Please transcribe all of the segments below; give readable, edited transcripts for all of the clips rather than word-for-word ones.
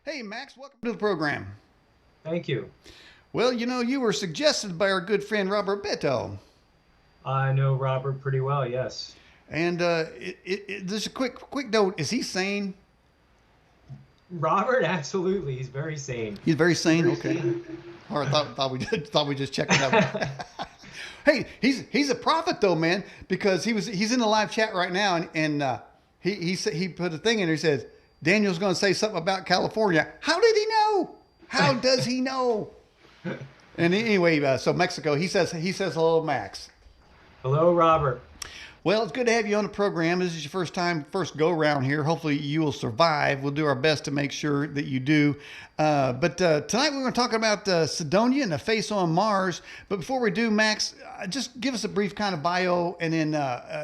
Hey, Max, welcome to the program. Thank you. Well, you were suggested by our good friend Robert Beto. I know Robert pretty well, yes. And just a quick note: is he sane? Robert, absolutely. He's very sane. He's very sane. Okay. All right, thought we just checked it out. Hey, he's a prophet though, man, because he's in the live chat right now, and he put a thing in there. He says Daniel's going to say something about California. How did he know? How does he know? And anyway, so Mexico, he says hello, Max. Hello, Robert. Well, it's good to have you on the program. This is your first go round here. Hopefully, you will survive. We'll do our best to make sure that you do. But tonight we're going to talk about Cydonia and the face on Mars. But before we do, Max, just give us a brief kind of bio, and then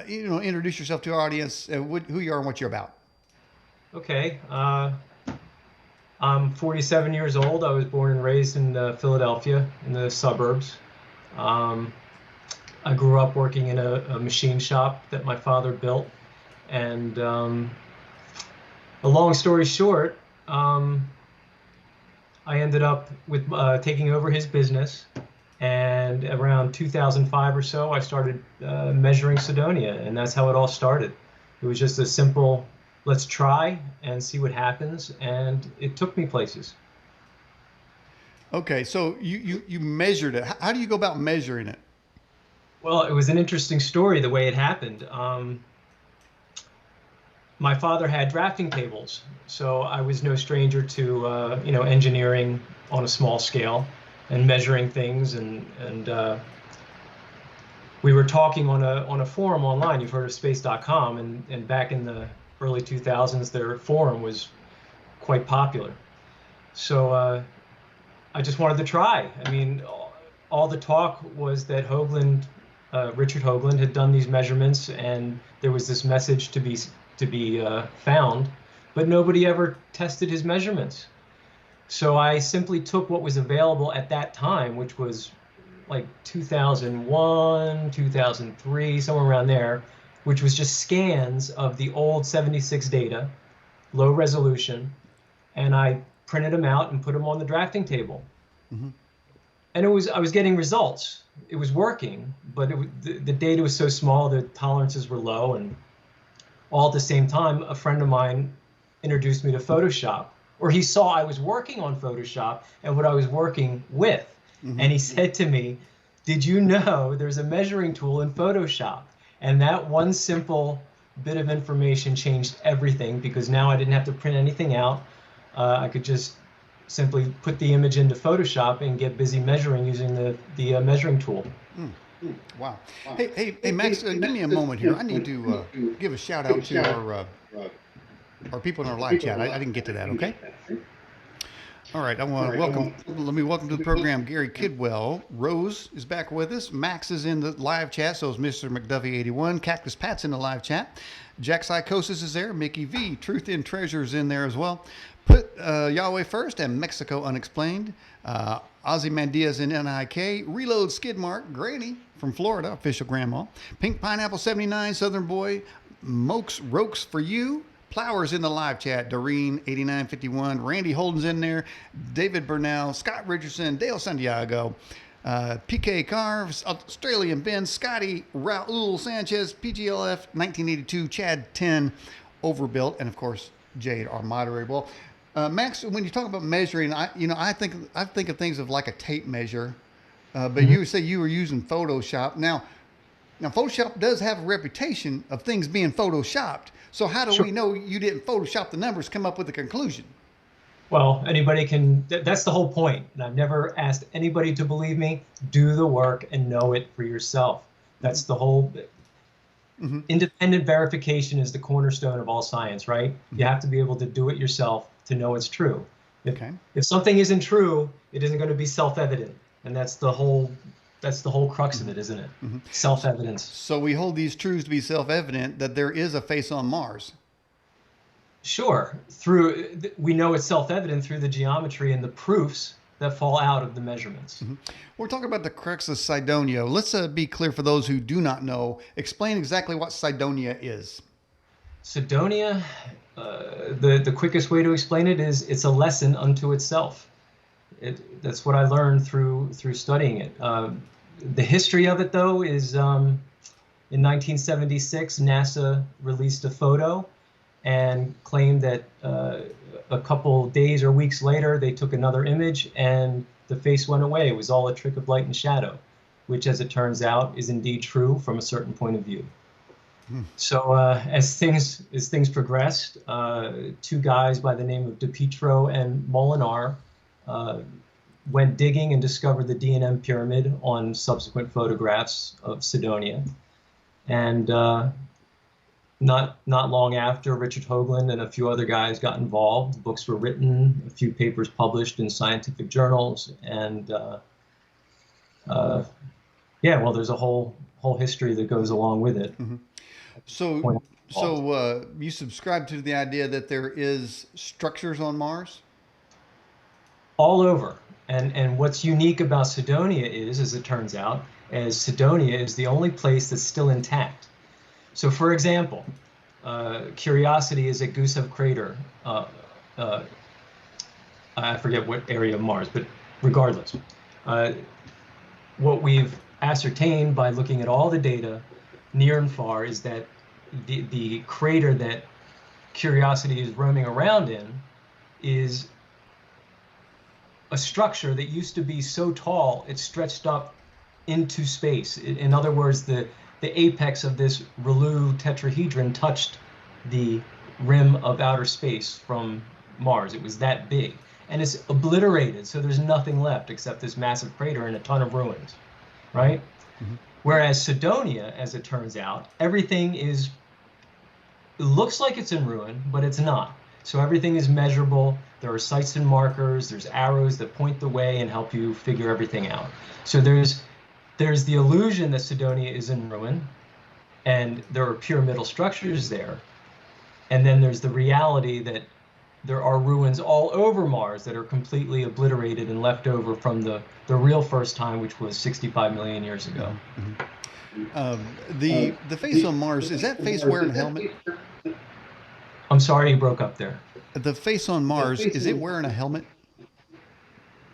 introduce yourself to our audience, who you are and what you're about. Okay. I'm 47 years old. I was born and raised in Philadelphia, in the suburbs. I grew up working in a machine shop that my father built. And a long story short, I ended up with taking over his business. And around 2005 or so, I started measuring Cydonia, and that's how it all started. It was just a simple, let's try and see what happens, and it took me places. Okay, so you measured it. How do you go about measuring it? Well, it was an interesting story the way it happened. My father had drafting tables, so I was no stranger to engineering on a small scale and measuring things, and we were talking on a forum online. You've heard of space.com, and back in the early 2000s, their forum was quite popular. So I just wanted to try. I mean, all the talk was that Richard Hoagland had done these measurements, and there was this message to be found, but nobody ever tested his measurements. So I simply took what was available at that time, which was like 2001, 2003, somewhere around there, which was just scans of the old 76 data, low resolution, and I printed them out and put them on the drafting table. Mm-hmm. And I was getting results. It was working, but the data was so small, the tolerances were low, and all at the same time, a friend of mine introduced me to Photoshop, or he saw I was working on Photoshop and what I was working with. Mm-hmm. And he said to me, "Did you know there's a measuring tool in Photoshop?" And that one simple bit of information changed everything, because now I didn't have to print anything out. I could just simply put the image into Photoshop and get busy measuring using the measuring tool. Wow. Hey, Max, give me a moment here. I need to give a shout out to our people in our live chat. I didn't get to that. Okay. All right, let me welcome to the program Gary Kidwell. Rose is back with us. Max is in the live chat, so is Mr. McDuffie81. Cactus Pat's in the live chat. Jack Psychosis is there. Mickey V. Truth in Treasure is in there as well. Put Yahweh First and Mexico Unexplained. Ozymandias in NIK. Reload Skidmark. Granny from Florida, official grandma. Pink Pineapple 79, Southern Boy. Mokes Rokes for you. Plowers in the live chat. Doreen 8951. Randy Holden's in there. David Burnell. Scott Richardson. Dale Santiago. PK Carves. Australian Ben. Scotty. Raul Sanchez. PGLF 1982. Chad 10. Overbuilt. And of course, Jade, our moderator. Well, Max, when you talk about measuring, I think of things of like a tape measure, but mm-hmm. You say you were using Photoshop. Now Photoshop does have a reputation of things being photoshopped. So how do we know you didn't Photoshop the numbers, come up with a conclusion? Well, anybody can. That's the whole point. And I've never asked anybody to believe me. Do the work and know it for yourself. That's the whole. Mm-hmm. Independent verification is the cornerstone of all science, right? Mm-hmm. You have to be able to do it yourself to know it's true. If something isn't true, it isn't going to be self-evident, and that's the whole crux of it, isn't it? Mm-hmm. Self-evidence. So we hold these truths to be self-evident, that there is a face on Mars. Sure. We know it's self-evident through the geometry and the proofs that fall out of the measurements. Mm-hmm. We're talking about the Crux of Cydonia. Let's be clear for those who do not know. Explain exactly what Cydonia is. Cydonia, the quickest way to explain it is it's a lesson unto itself. That's what I learned through studying it. The history of it, though, is in 1976, NASA released a photo and claimed that a couple days or weeks later, they took another image and the face went away. It was all a trick of light and shadow, which, as it turns out, is indeed true from a certain point of view. So as things progressed, two guys by the name of DePietro and Molinar went digging and discovered the D&M pyramid on subsequent photographs of Cydonia. And not long after, Richard Hoagland and a few other guys got involved. Books were written, a few papers published in scientific journals, and yeah, well, there's a whole history that goes along with it. Mm-hmm. So you subscribe to the idea that there is structures on Mars? All over. And what's unique about Cydonia is, as it turns out, as Cydonia is the only place that's still intact. So, for example, Curiosity is at Gusev Crater. I forget what area of Mars, but regardless, what we've ascertained by looking at all the data near and far is that the crater that Curiosity is roaming around in is a structure that used to be so tall it stretched up into space. In other words, the apex of this Relu tetrahedron touched the rim of outer space from Mars. It was that big, and it's obliterated, so there's nothing left except this massive crater and a ton of ruins, right? Mm-hmm. Whereas Cydonia, as it turns out, everything it looks like it's in ruin, but it's not. So everything is measurable. There are sites and markers. There's arrows that point the way and help you figure everything out. So there's the illusion that Cydonia is in ruin, and there are pyramidal structures there. And then there's the reality that there are ruins all over Mars that are completely obliterated and left over from the real first time, which was 65 million years ago. Mm-hmm. The face on Mars, is that face wearing a helmet? I'm sorry, you broke up there. The face on Mars, is it wearing a helmet?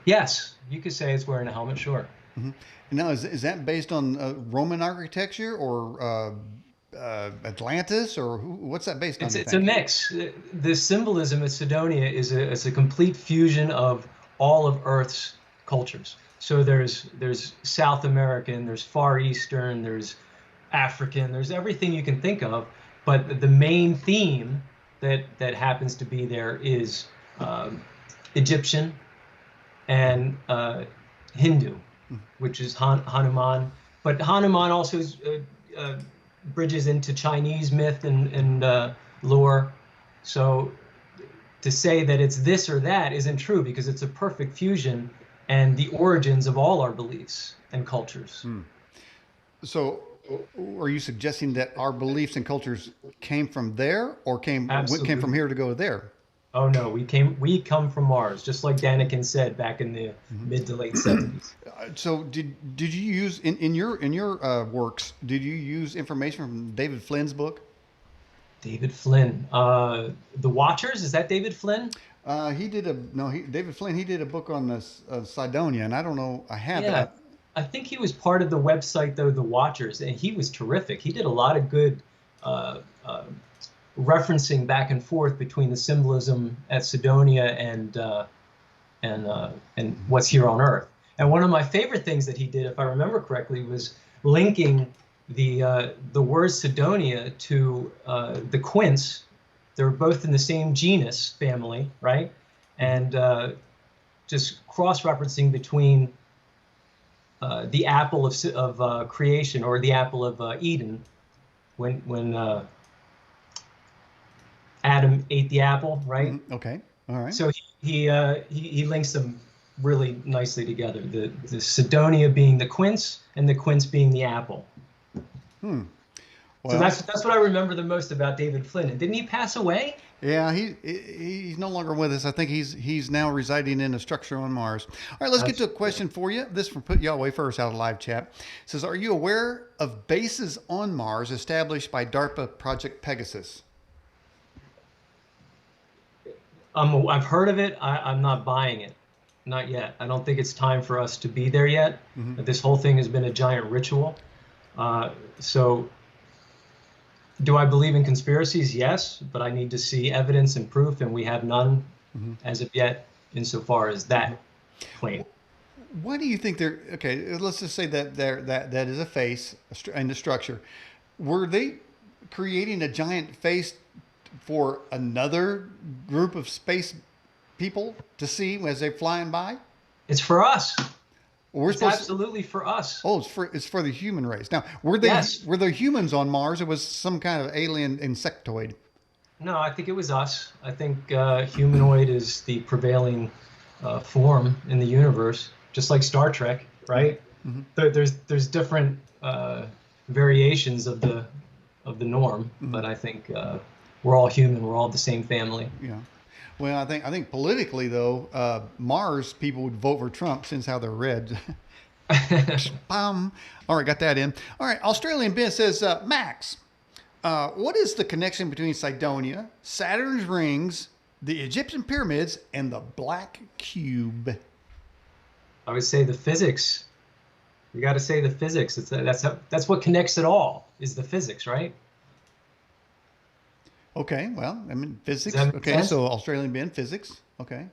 Yes, you could say it's wearing a helmet, sure. Mm-hmm. Now, is that based on Roman architecture or Atlantis, or what's that based on? It's a mix. The symbolism at Cydonia is a complete fusion of all of Earth's cultures. So there's South American, there's Far Eastern, there's African, there's everything you can think of. But the main theme that happens to be there is Egyptian and Hindu, which is Hanuman. But Hanuman also bridges into Chinese myth and lore. So to say that it's this or that isn't true, because it's a perfect fusion and the origins of all our beliefs and cultures. So are you suggesting that our beliefs and cultures came from there, or came from here to go there? Oh no, we come from Mars, just like Daniken said back in the mid to late 70s. So did you use in your works? Did you use information from David Flynn's book? David Flynn, The Watchers. Is that David Flynn? David Flynn. He did a book on this Cydonia, and I don't know. I have it. I think he was part of the website though, The Watchers, and he was terrific. He did a lot of good referencing back and forth between the symbolism at Cydonia and what's here on Earth. And one of my favorite things that he did, if I remember correctly, was linking the word Cydonia to the quince. They're both in the same genus family, right? And just cross-referencing between the apple of creation, or the apple of Eden, when Adam ate the apple, right? Mm-hmm. Okay, all right. So he links them really nicely together. The Cydonia being the quince, and the quince being the apple. Well, so that's what I remember the most about David Flynn. And didn't he pass away? Yeah, he's no longer with us. I think he's now residing in a structure on Mars. All right, let's get to a question for you. This from Put Yahweh First out of live chat. It says, are you aware of bases on Mars established by DARPA Project Pegasus? I've heard of it. I'm not buying it. Not yet. I don't think it's time for us to be there yet. Mm-hmm. This whole thing has been a giant ritual. So do I believe in conspiracies? Yes, but I need to see evidence and proof, and we have none as of yet insofar as that claim. Why do you think they're okay? Let's just say that that is a face in the structure. Were they creating a giant face for another group of space people to see as they're flying by? It's for us. We're It's supposed to, absolutely for us. oh, it's for the human race. Now, were they Yes. were there humans on Mars? Or was some kind of alien insectoid? No, I think it was us. I think humanoid is the prevailing form in the universe, just like Star Trek, right? There's different variations of the norm, but I think we're all human. We're all the same family. Yeah. Well, I think politically though, Mars people would vote for Trump since how they're red. Bum. All right, got that in. All right, Australian Ben says, Max, what is the connection between Cydonia, Saturn's rings, the Egyptian pyramids, and the black cube? I would say the physics. You got to say the physics. That's what connects it all is the physics, right? Okay, well, I mean physics. Does that make Okay, sense? so Australian Ben physics. Okay,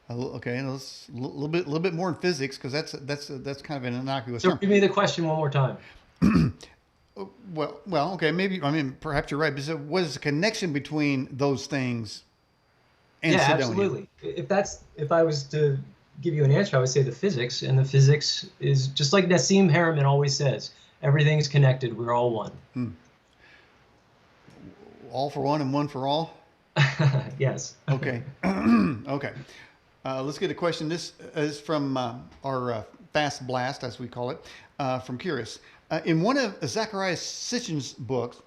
okay, let's a little bit more in physics because that's kind of an innocuous So term. give me the question one more time. Well, okay, maybe I mean perhaps you're right. But so what is the connection between those things and Yeah, Cydonia? absolutely. If I was to give you an answer, I would say the physics, and the physics is just like Nassim Harriman always says, everything is connected. We're all one. All for one and one for all. Yes. Okay. Okay. Let's get a question. This is from our Fast Blast, as we call it, from Curious. In one of Zachariah Sitchin's books,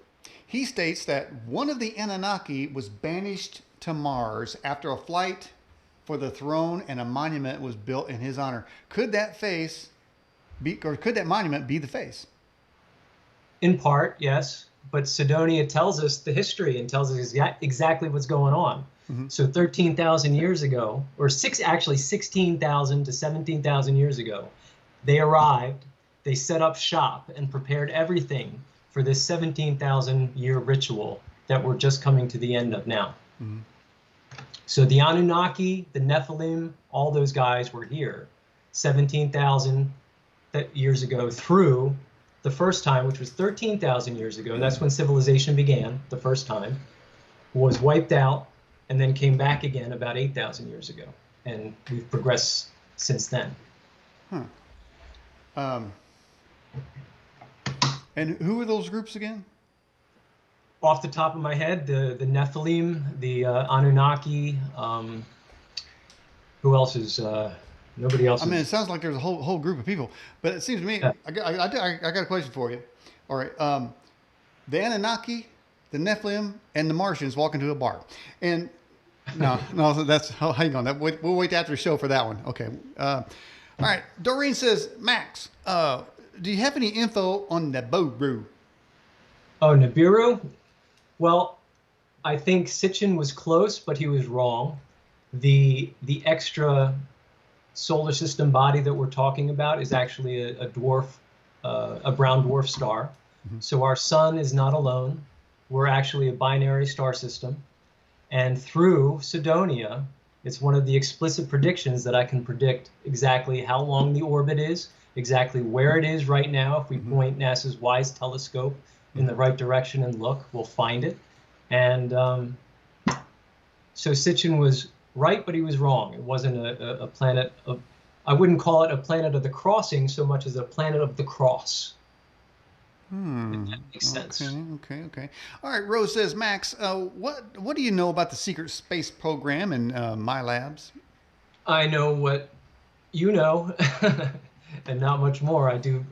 he states that one of the Anunnaki was banished to Mars after a flight for the throne and a monument was built in his honor. Could that face be, or could that monument be the face? In part, yes. But Cydonia tells us the history and tells us exactly what's going on. So 13,000 years ago, or 16,000 to 17,000 years ago, they arrived, they set up shop and prepared everything for this 17,000 year ritual that we're just coming to the end of now. So the Anunnaki, the Nephilim, all those guys were here 17,000 years ago through the first time, which was 13,000 years ago. That's when civilization began, the first time, was wiped out, and then came back again about 8,000 years ago. And we've progressed since then. And who are those groups again? Off the top of my head, the Nephilim, the Anunnaki, who else is, nobody else I mean, is. it sounds like there's a whole group of people, but it seems to me, Yeah. I got a question for you. All right. The Anunnaki, the Nephilim, and the Martians walk into a bar. And no, that's, hang on. We'll wait after the show for that one. Okay. All right. Doreen says, Max, do you have any info on Nibiru? Oh, Nibiru? Well, I think Sitchin was close, but he was wrong. The extra solar system body that we're talking about is actually a dwarf, a brown dwarf star. So our sun is not alone. We're actually a binary star system. And through Cydonia, it's one of the explicit predictions that I can predict exactly how long the orbit is, exactly where it is right now. If we point NASA's WISE telescope in the right direction and look, we'll find it. And so Sitchin was right, but he was wrong. It wasn't a planet of, I wouldn't call it a planet of the crossing so much as a planet of the cross. If that makes sense. Okay. All right. Rose says, Max, what do you know about the secret space program in my labs? I know what you know, and not much more. I do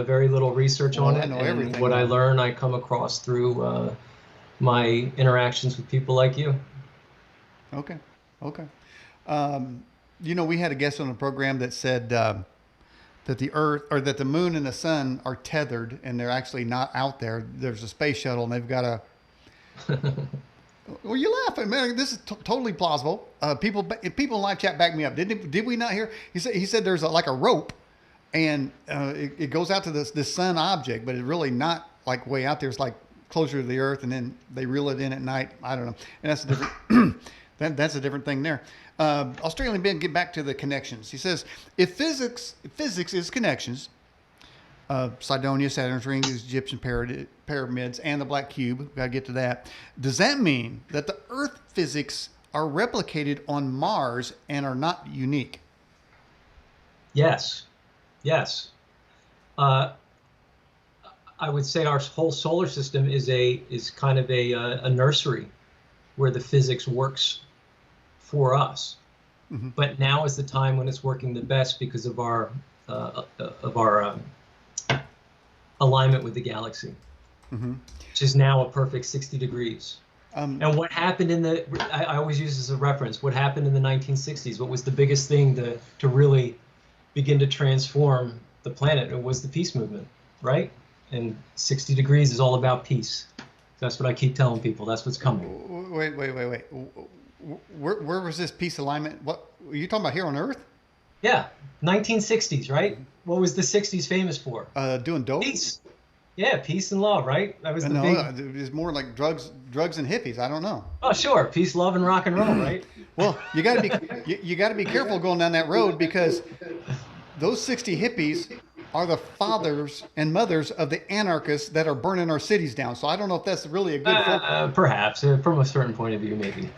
very little research on it, I know and everything. what I learn, I come across through my interactions with people like you. Okay. You know, we had a guest on the program that said that the Earth or that the Moon and the Sun are tethered, and they're actually not out there. There's a space shuttle, and they've got Well, you're laughing, man. This is totally plausible. People in live chat back me up. Did we not hear? He said there's like a rope, and it goes out to this sun object, but it's really not like way out there. It's like closer to the Earth, and then they reel it in at night. I don't know, and that's a different. That's a different thing there. Australian Ben, get back to the connections. He says if physics is connections. Cydonia, Saturn's ring, the Egyptian pyramids, and the black cube. We've got to get to that. Does that mean that the Earth physics are replicated on Mars and are not unique? Yes. Yes. I would say our whole solar system is kind of a nursery where the physics works for us. Mm-hmm. But now is the time when it's working the best because of our alignment with the galaxy, mm-hmm. which is now a perfect 60 degrees. And what happened I always use this as a reference, what happened in the 1960s, what was the biggest thing to really begin to transform the planet? It was the peace movement, right? And 60 degrees is all about peace. That's what I keep telling people. That's what's coming. Wait. Where was this peace alignment? What are you talking about here on Earth? Yeah, 1960s, right? What was the 60s famous for? Doing dope. Peace. Yeah, peace and love, right? That was the big. It was more like drugs and hippies. I don't know. Oh, sure, peace, love, and rock and roll, right? Well, you got to be careful going down that road because those 60 hippies are the fathers and mothers of the anarchists that are burning our cities down. So I don't know if that's really a good. Perhaps from a certain point of view, maybe.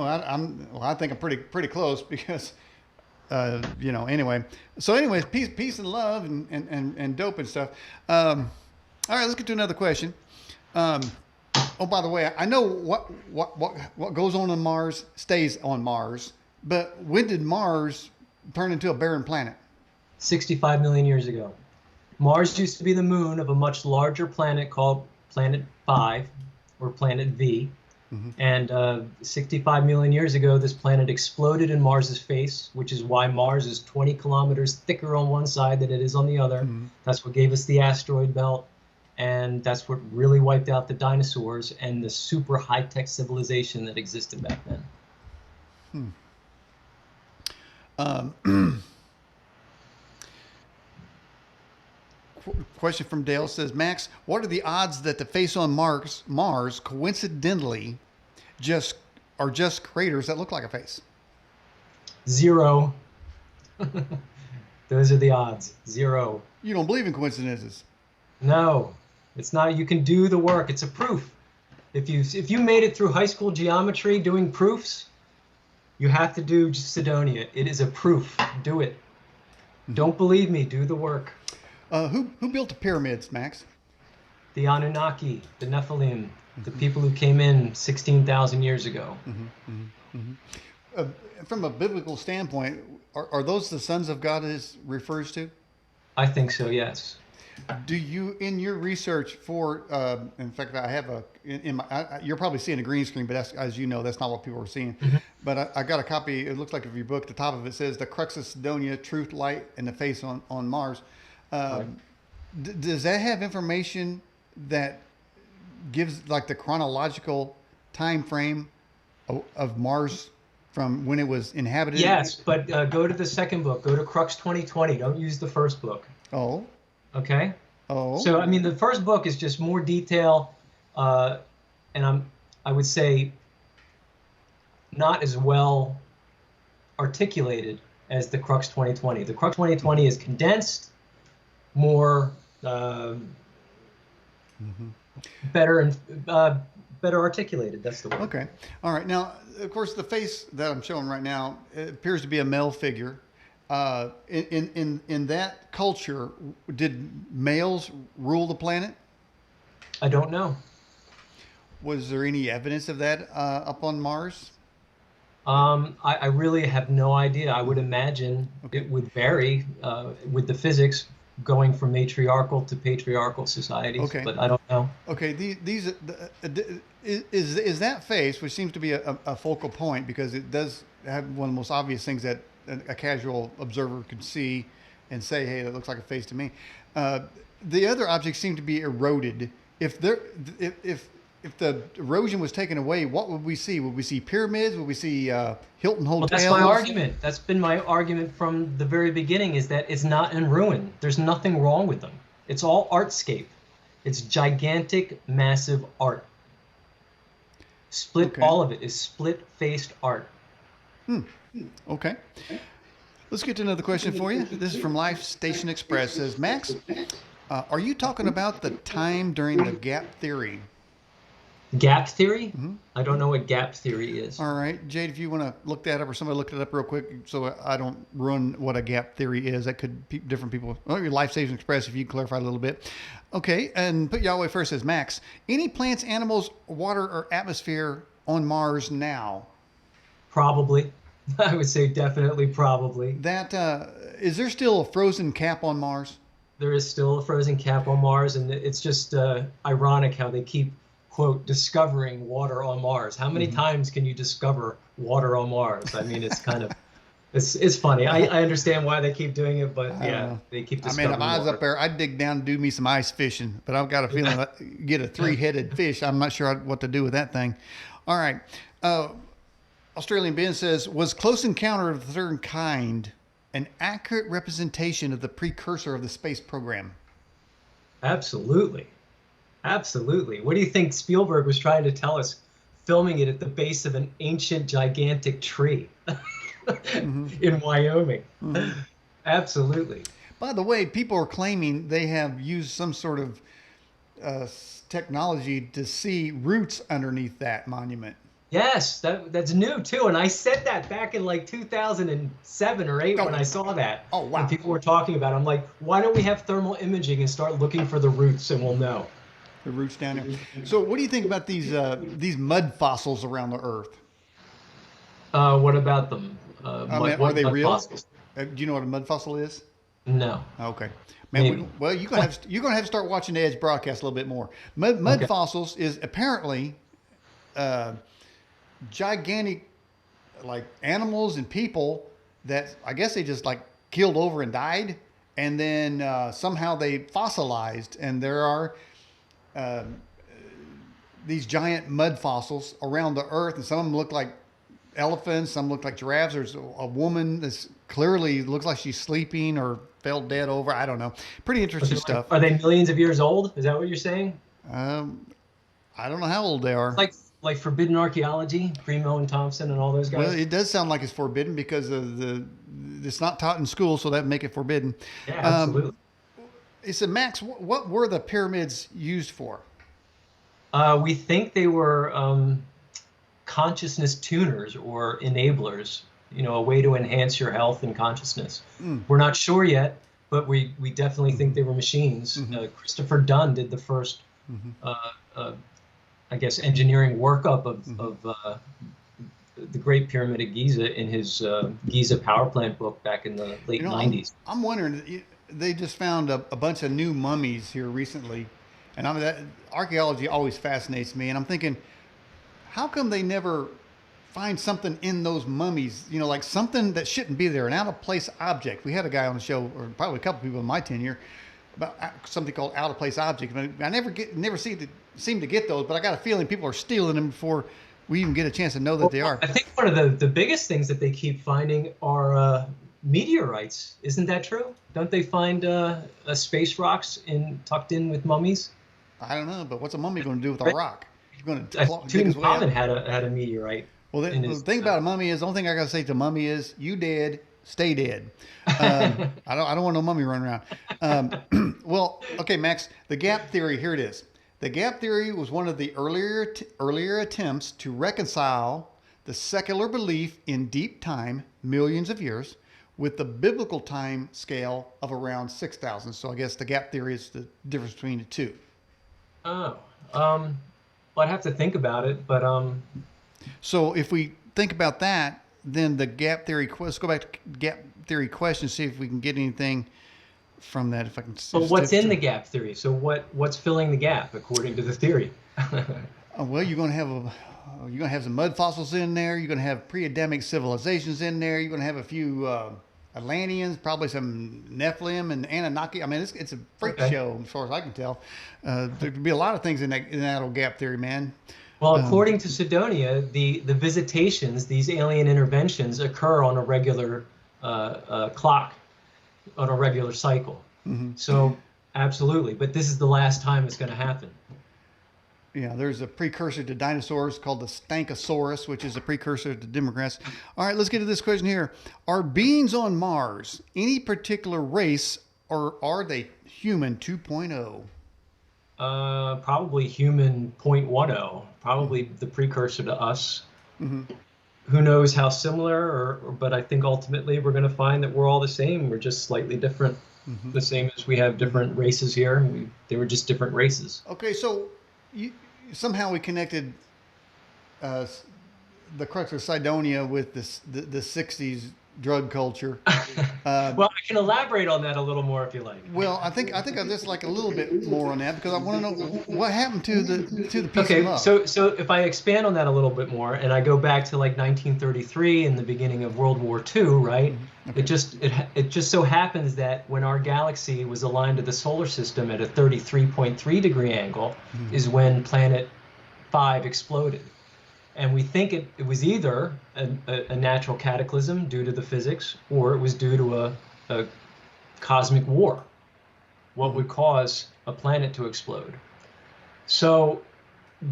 I think I'm pretty close because. Anyway. So anyways, peace and love and dope and stuff. All right, let's get to another question. Oh, by the way, I know what goes on Mars stays on Mars, but when did Mars turn into a barren planet? 65 million years ago. Mars used to be the moon of a much larger planet called Planet 5 or Planet V. Mm-hmm. And 65 million years ago, this planet exploded in Mars's face, which is why Mars is 20 kilometers thicker on one side than it is on the other. Mm-hmm. That's what gave us the asteroid belt. And that's what really wiped out the dinosaurs and the super high-tech civilization that existed back then. Question from Dale says, Max, what are the odds that the face on Mars coincidentally just craters that look like a face? 0. Those are the odds. 0. You don't believe in coincidences? No, it's not. You can do the work. It's a proof. If you made it through high school geometry doing proofs, you have to do Cydonia. It is a proof. Do it. Mm-hmm. Don't believe me. Do the work. Who built the pyramids, Max? The Anunnaki, the Nephilim, mm-hmm. the people who came in 16,000 years ago. Mm-hmm. Mm-hmm. From a biblical standpoint, are those the sons of God it refers to? I think so, yes. Do you, in your research for, in fact, I have you're probably seeing a green screen, but that's, as you know, that's not what people are seeing. Mm-hmm. But I got a copy, it looks like of your book, the top of it says, The Crux of Cydonia, Truth, Light, and the Face on Mars. Right. Does that have information that gives like the chronological time frame of Mars from when it was inhabited? Yes, but go to the second book. Go to Crux 2020. Don't use the first book. Oh. Okay. Oh. So I mean, the first book is just more detail, and I would say not as well articulated as the Crux 2020. The Crux 2020 is condensed, more better articulated. That's the word. Okay. All right. Now, of course, the face that I'm showing right now, it appears to be a male figure. In that culture, did males rule the planet? I don't know. Was there any evidence of that up on Mars? I really have no idea. I would imagine it would vary with the physics going from matriarchal to patriarchal societies, but I don't know. Okay, is that face, which seems to be a focal point because it does have one of the most obvious things that a casual observer could see and say, hey, that looks like a face to me. The other objects seem to be eroded. If if the erosion was taken away, what would we see? Would we see pyramids? Would we see Hilton Well, hotels? that's my argument. That's been my argument from the very beginning, is that it's not in ruin. There's nothing wrong with them. It's all artscape. It's gigantic, massive art. All of it is split-faced art. Okay. Let's get to another question for you. This is from Life Station Express. It says, Max, are you talking about the time during the gap theory? Gap theory? I don't know what gap theory is. All right. Jade, if you want to look that up, or somebody look it up real quick so I don't ruin what a gap theory is. That could be different people. Oh, your Life Station Express, if you can clarify a little bit. Okay. And put Yahweh first, says, Max, any plants, animals, water, or atmosphere on Mars now? Probably. I would say definitely probably. That is there still a frozen cap on Mars? There is still a frozen cap on Mars, and it's just ironic how they keep, quote, discovering water on Mars. How many times can you discover water on Mars? I mean, it's kind of, it's funny. I understand why they keep doing it, but yeah, they keep discovering I mean, if I was water. up there, I'd dig down and do me some ice fishing, but I've got a feeling I get a 3-headed fish. I'm not sure what to do with that thing. All right. Australian Ben says, was Close Encounter of the Third Kind an accurate representation of the precursor of the space program? Absolutely. Absolutely. What do you think Spielberg was trying to tell us, filming it at the base of an ancient, gigantic tree in Wyoming? Absolutely. By the way, people are claiming they have used some sort of technology to see roots underneath that monument. Yes, that's new too, and I said that back in like 2007 or 8 when I saw that. Oh, wow. And people were talking about it. I'm like, why don't we have thermal imaging and start looking for the roots, and we'll know. The roots down there. So what do you think about these mud fossils around the Earth? What about them? Are they mud real? fossils? Do you know what a mud fossil is? No. Okay. Man, Maybe. well, you're gonna have to start watching the Edge broadcast a little bit more. Mud fossils is apparently gigantic, like animals and people that I guess they just like killed over and died, and then somehow they fossilized, and there are these giant mud fossils around the Earth, and some of them look like elephants, some look like giraffes. There's a woman that's clearly looks like she's sleeping or fell dead over. I don't know. Pretty interesting stuff. Are they millions of years old? Is that what you're saying? I don't know how old they are. Like Forbidden Archaeology, Primo and Thompson and all those guys? Well, it does sound like it's forbidden because of it's not taught in school, so that would make it forbidden. Yeah, absolutely. He said, Max, what were the pyramids used for? We think they were consciousness tuners or enablers, a way to enhance your health and consciousness. We're not sure yet, but we definitely think they were machines. Christopher Dunn did the first I guess, engineering workup of the Great Pyramid of Giza in his Giza Power Plant book back in the late 90s. I'm wondering, they just found a bunch of new mummies here recently, and archaeology always fascinates me, and I'm thinking, how come they never find something in those mummies, like something that shouldn't be there, an out-of-place object? We had a guy on the show, or probably a couple people in my tenure, about something called out-of-place object. I never seem to get those, but I got a feeling people are stealing them before we even get a chance to know that they are. I think one of the biggest things that they keep finding are meteorites. Isn't that true? Don't they find space rocks tucked in with mummies? I don't know, but what's a mummy going to do with a rock? He's going to Tutankhamun had a meteorite. Well, the thing about a mummy is, the only thing I got to say to a mummy is, you dead, stay dead. I don't want no mummy running around. Well, okay, Max, the gap theory, here it is. The gap theory was one of the earlier attempts to reconcile the secular belief in deep time, millions of years, with the biblical time scale of around 6,000. So I guess the gap theory is the difference between the two. Oh, well, I'd have to think about it, but So if we think about that, then the gap theory. Let's go back to gap theory question. See if we can get anything from that. If I can. But what's in the gap theory? So what's filling the gap according to the theory? Well, you're going to have some mud fossils in there. You're going to have pre-Adamic civilizations in there. You're going to have a few Atlanteans, probably some Nephilim and Anunnaki. I mean, it's a freak show as far as I can tell. There could be a lot of things in that old gap theory, man. Well, according to Cydonia, the visitations, these alien interventions, occur on a regular clock, on a regular cycle. So, absolutely. But this is the last time it's going to happen. Yeah, there's a precursor to dinosaurs called the Stankosaurus, which is a precursor to Democrats. All right, let's get to this question here. Are beings on Mars any particular race, or are they human 2.0? Probably human 0.10, probably the precursor to us. Who knows how similar, but I think ultimately we're going to find that we're all the same. We're just slightly different, the same as we have different races here. They were just different races. Okay, so somehow we connected the Crux of Cydonia with the 60s drug culture. Well, I can elaborate on that a little more if you like. Well, I think I'd just like a little bit more on that, because I want to know what happened to the peace and love. So if I expand on that a little bit more, and I go back to like 1933 and the beginning of World War II, right? Okay. It just so happens that when our galaxy was aligned to the solar system at a 33.3 degree angle, is when Planet 5 exploded. And we think it was either a natural cataclysm due to the physics, or it was due to a cosmic war. What would cause a planet to explode? So,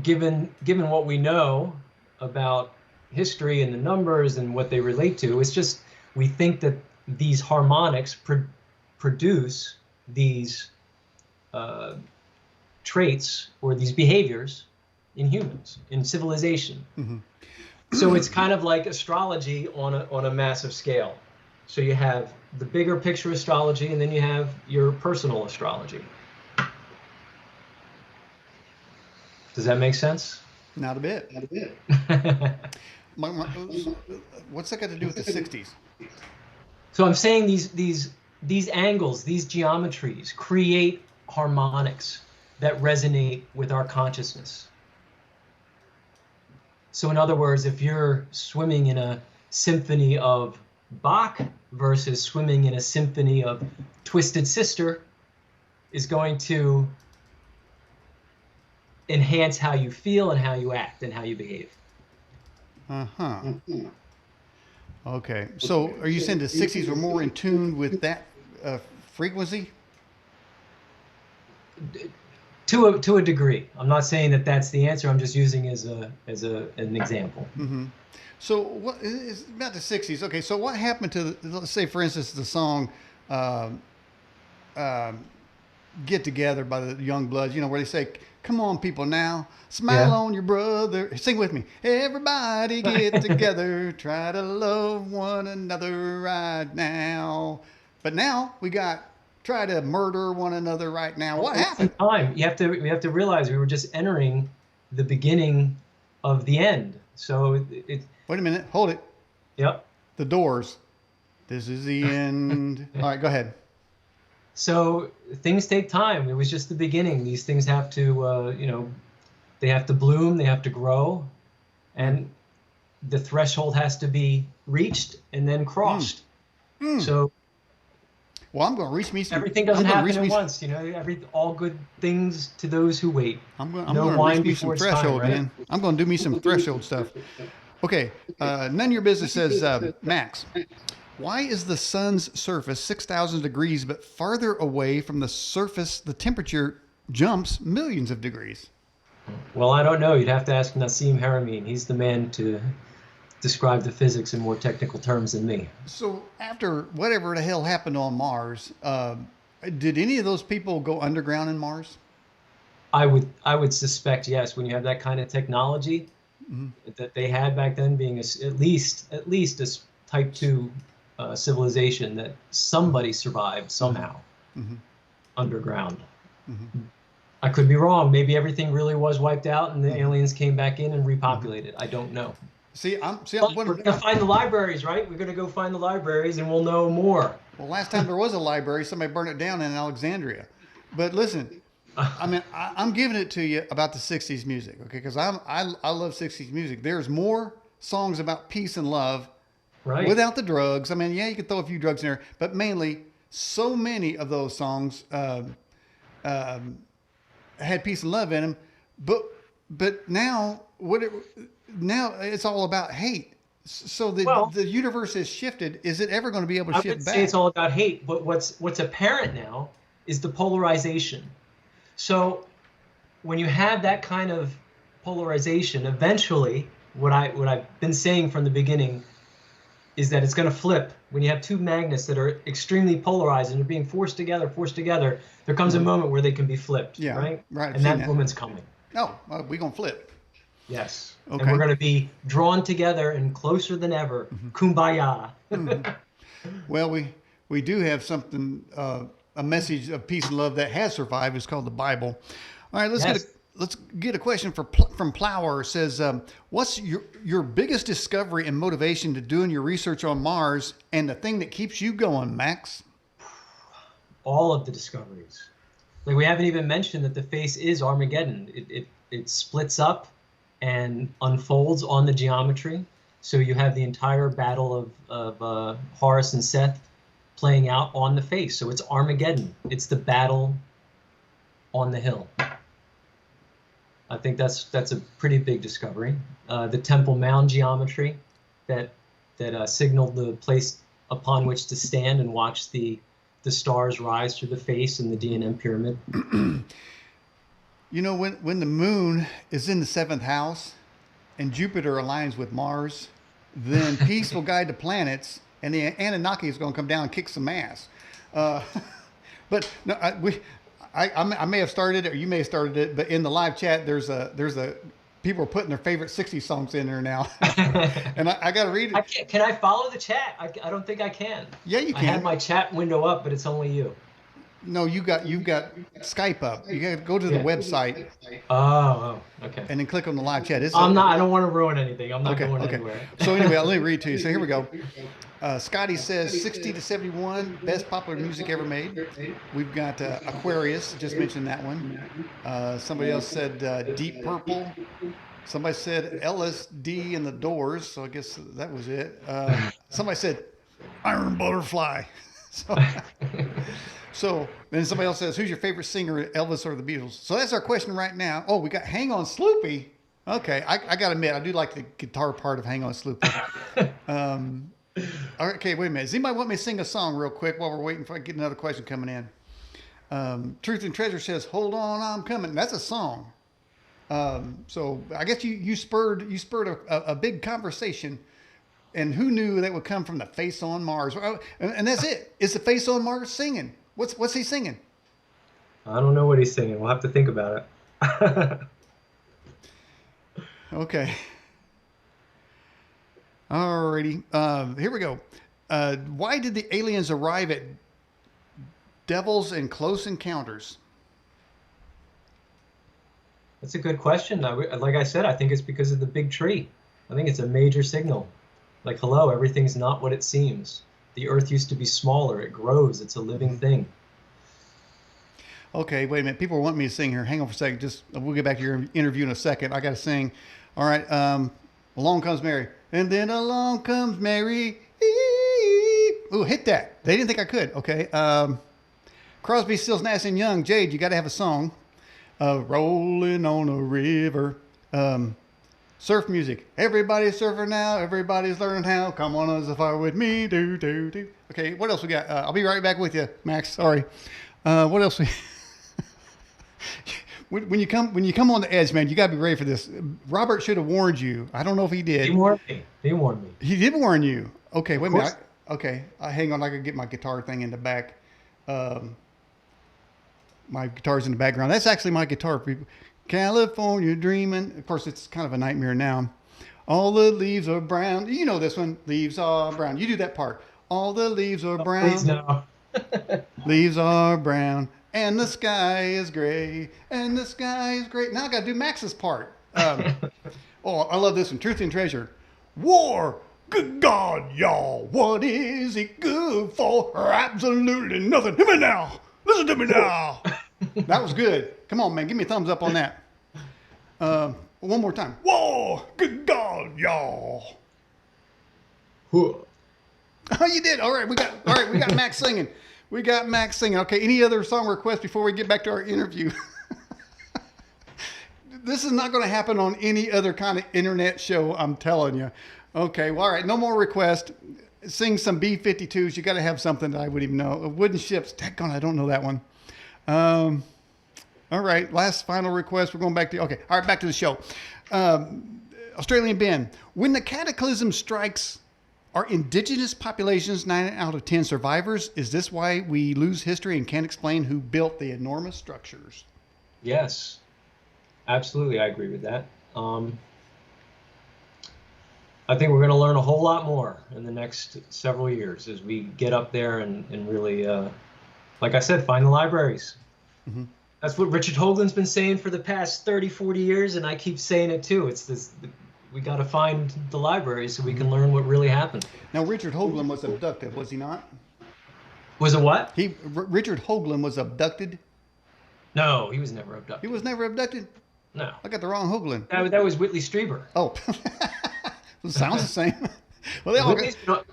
given what we know about history and the numbers and what they relate to, it's just we think that these harmonics produce these traits or these behaviors in humans, in civilization. So it's kind of like astrology on a massive scale. So you have the bigger picture astrology, and then you have your personal astrology. Does that make sense? Not a bit. What's that got to do with the 60s? So I'm saying these angles, these geometries create harmonics that resonate with our consciousness. So in other words, if you're swimming in a symphony of Bach versus swimming in a symphony of Twisted Sister, is going to enhance how you feel and how you act and how you behave. Okay. So are you saying the 60s were more in tune with that frequency? To a degree. I'm not saying that that's the answer. I'm just using as an example. So what is about the 60s? Okay, so what happened to let's say, for instance, the song "Get Together" by the Young Bloods? You know, where they say, "Come on, people, now smile on your brother." Sing with me. Everybody get together, try to love one another right now. But now we got try to murder one another right now. What happened? We have to realize we were just entering the beginning of the end. So it. Wait a minute. Hold it. Yep. The Doors. This is the end. All right, go ahead. So things take time. It was just the beginning. These things have to, they have to bloom, they have to grow, and the threshold has to be reached and then crossed. So. Well, I'm going to reach me some. Everything doesn't happen at once, all good things to those who wait. I'm going to reach me some threshold, man. I'm going to do me some threshold stuff. Okay, None of Your Business says, Max, why is the sun's surface 6,000 degrees, but farther away from the surface, the temperature jumps millions of degrees? Well, I don't know. You'd have to ask Nassim Haramein. He's the man to describe the physics in more technical terms than me. So after whatever the hell happened on Mars, did any of those people go underground in Mars? I would suspect yes. When you have that kind of technology that they had back then, being at least a type 2 civilization, that somebody survived somehow underground. I could be wrong. Maybe everything really was wiped out and the aliens came back in and repopulated. I don't know. We're going to find the libraries, right? We're going to go find the libraries and we'll know more. Well, last time there was a library, somebody burned it down in Alexandria. But listen, I mean, I'm giving it to you about the 60s music, okay? Because I love 60s music. There's more songs about peace and love Right. without the drugs. I mean, yeah, you could throw a few drugs in there, but mainly so many of those songs had peace and love in them. But now now it's all about hate. So Well, the universe has shifted. Is it ever going to be able to I shift would say it's back? all about hate, but what's apparent now is the polarization. So when you have that kind of polarization, eventually, what I've been saying from the beginning is that it's going to flip. When you have two magnets that are extremely polarized and they're being forced together, there comes a moment where they can be flipped, Yeah, right? right. I've And seen that that. moment's coming. Oh, we're going to flip. Yes. And Okay. we're going to be drawn together and closer than ever. Kumbaya. Well, we do have something, a message of peace and love that has survived. It's called the Bible. All right, Yes. let's get a question from Plower. It says, what's your biggest discovery and motivation to doing your research on Mars, and the thing that keeps you going, Max? All of the discoveries. Like, we haven't even mentioned that the face is Armageddon. It splits up and unfolds on the geometry. So you have the entire battle of Horus and Seth playing out on the face. So it's Armageddon. It's the battle on the hill. I think that's a pretty big discovery. The Temple Mound geometry that signaled the place upon which to stand and watch the stars rise through the face in the D&M pyramid. You know, when the moon is in the seventh house and Jupiter aligns with Mars, then peace will guide the planets, and the Anunnaki is going to come down and kick some ass. Uh, but no, I may have started it, or you may have started it. But in the live chat, there's a people are putting their favorite '60s songs in there now, and I got to read it. Can I follow the chat? I don't think I can. Yeah, you I have can. my chat window up, but it's only you. No, you've got Skype up. You got to go to the Yeah. website Oh, okay. and then click on the live chat. I don't want to ruin anything. I'm not Okay, going okay. anywhere. So anyway, let me read to you. So here we go. Scotty says 60 to 71, best popular music ever made. We've got Aquarius, just mentioned that one. Somebody else said Deep Purple. Somebody said LSD and the Doors, so I guess that was it. Somebody said Iron Butterfly. So then somebody else says, who's your favorite singer, Elvis or the Beatles? So that's our question right now. Oh, we got Hang On Sloopy. Okay, I got to admit, I do like the guitar part of Hang On Sloopy. Okay, wait a minute. Does anybody want me to sing a song real quick while we're waiting for I get another question coming in? Truth and Treasure says, hold on, I'm coming. That's a song. So I guess you spurred a big conversation. And who knew that would come from the face on Mars? And that's it. Is the face on Mars singing? What's he singing? I don't know what he's singing. We'll have to think about it. Okay. Alrighty. Here we go. Why did the aliens arrive at Devils and Close Encounters? That's a good question. Like I said, I think it's because of the big tree. I think it's a major signal. Like, hello, everything's not what it seems. The Earth used to be smaller. It grows. It's a living thing. Okay, wait a minute. People want me to sing here. Hang on for a second. We'll get back to your interview in a second. I got to sing. All right. Along Comes Mary. And then along comes Mary. Ooh, hit that. They didn't think I could. Okay. Crosby, Stills, Nash and Young. Jade, you got to have a song. Rolling on a river. Surf music. Everybody's surfing now. Everybody's learning how. Come on as a fire with me. Do, do, do. Okay, what else we got? I'll be right back with you, Max. Sorry. What else we... when you come on the edge, man, you got to be ready for this. Robert should have warned you. I don't know if he did. He warned me. He warned me. He did warn you. Okay, wait a minute. Okay, hang on. I can get my guitar thing in the back. My guitar's in the background. That's actually my guitar, people. California dreaming. Of course, it's kind of a nightmare now. All the leaves are brown. You know this one. Leaves are brown. You do that part. All the leaves are brown. Please no. Leaves are brown. And the sky is gray. And the sky is gray. Now I got to do Max's part. Oh, I love this one. Truth and Treasure. War. Good God, y'all. What is it good for? Absolutely nothing. Hear me now. Listen to me now. That was good. Come on, man. Give me a thumbs up on that. One more time. Whoa! Good God, y'all. Oh, you did. All right, we got Max singing. We got Max singing. Okay, any other song requests before we get back to our interview? This is not going to happen on any other kind of internet show, I'm telling you. Okay, well, all right, no more requests. Sing some B-52s. You got to have something that I wouldn't even know. Wooden Ships. Daggone, I don't know that one. All right, last final request. We're going back to, okay, all right, back to the show. Australian Ben, when the cataclysm strikes, are indigenous populations 9 out of 10 survivors? Is this why we lose history and can't explain who built the enormous structures? Yes. Absolutely, I agree with that. I think we're going to learn a whole lot more in the next several years as we get up there and really, like I said, find the libraries. Mm-hmm. That's what Richard Hoagland's been saying for the past 30, 40 years, and I keep saying it too. It's this, we got to find the libraries so we can learn what really happened. Now, Richard Hoagland was abducted, was he not? Was it what? Richard Hoagland was abducted? No, he was never abducted. He was never abducted? No. I got the wrong Hoagland. That was Whitley Strieber. Oh. It sounds the same. Well, they all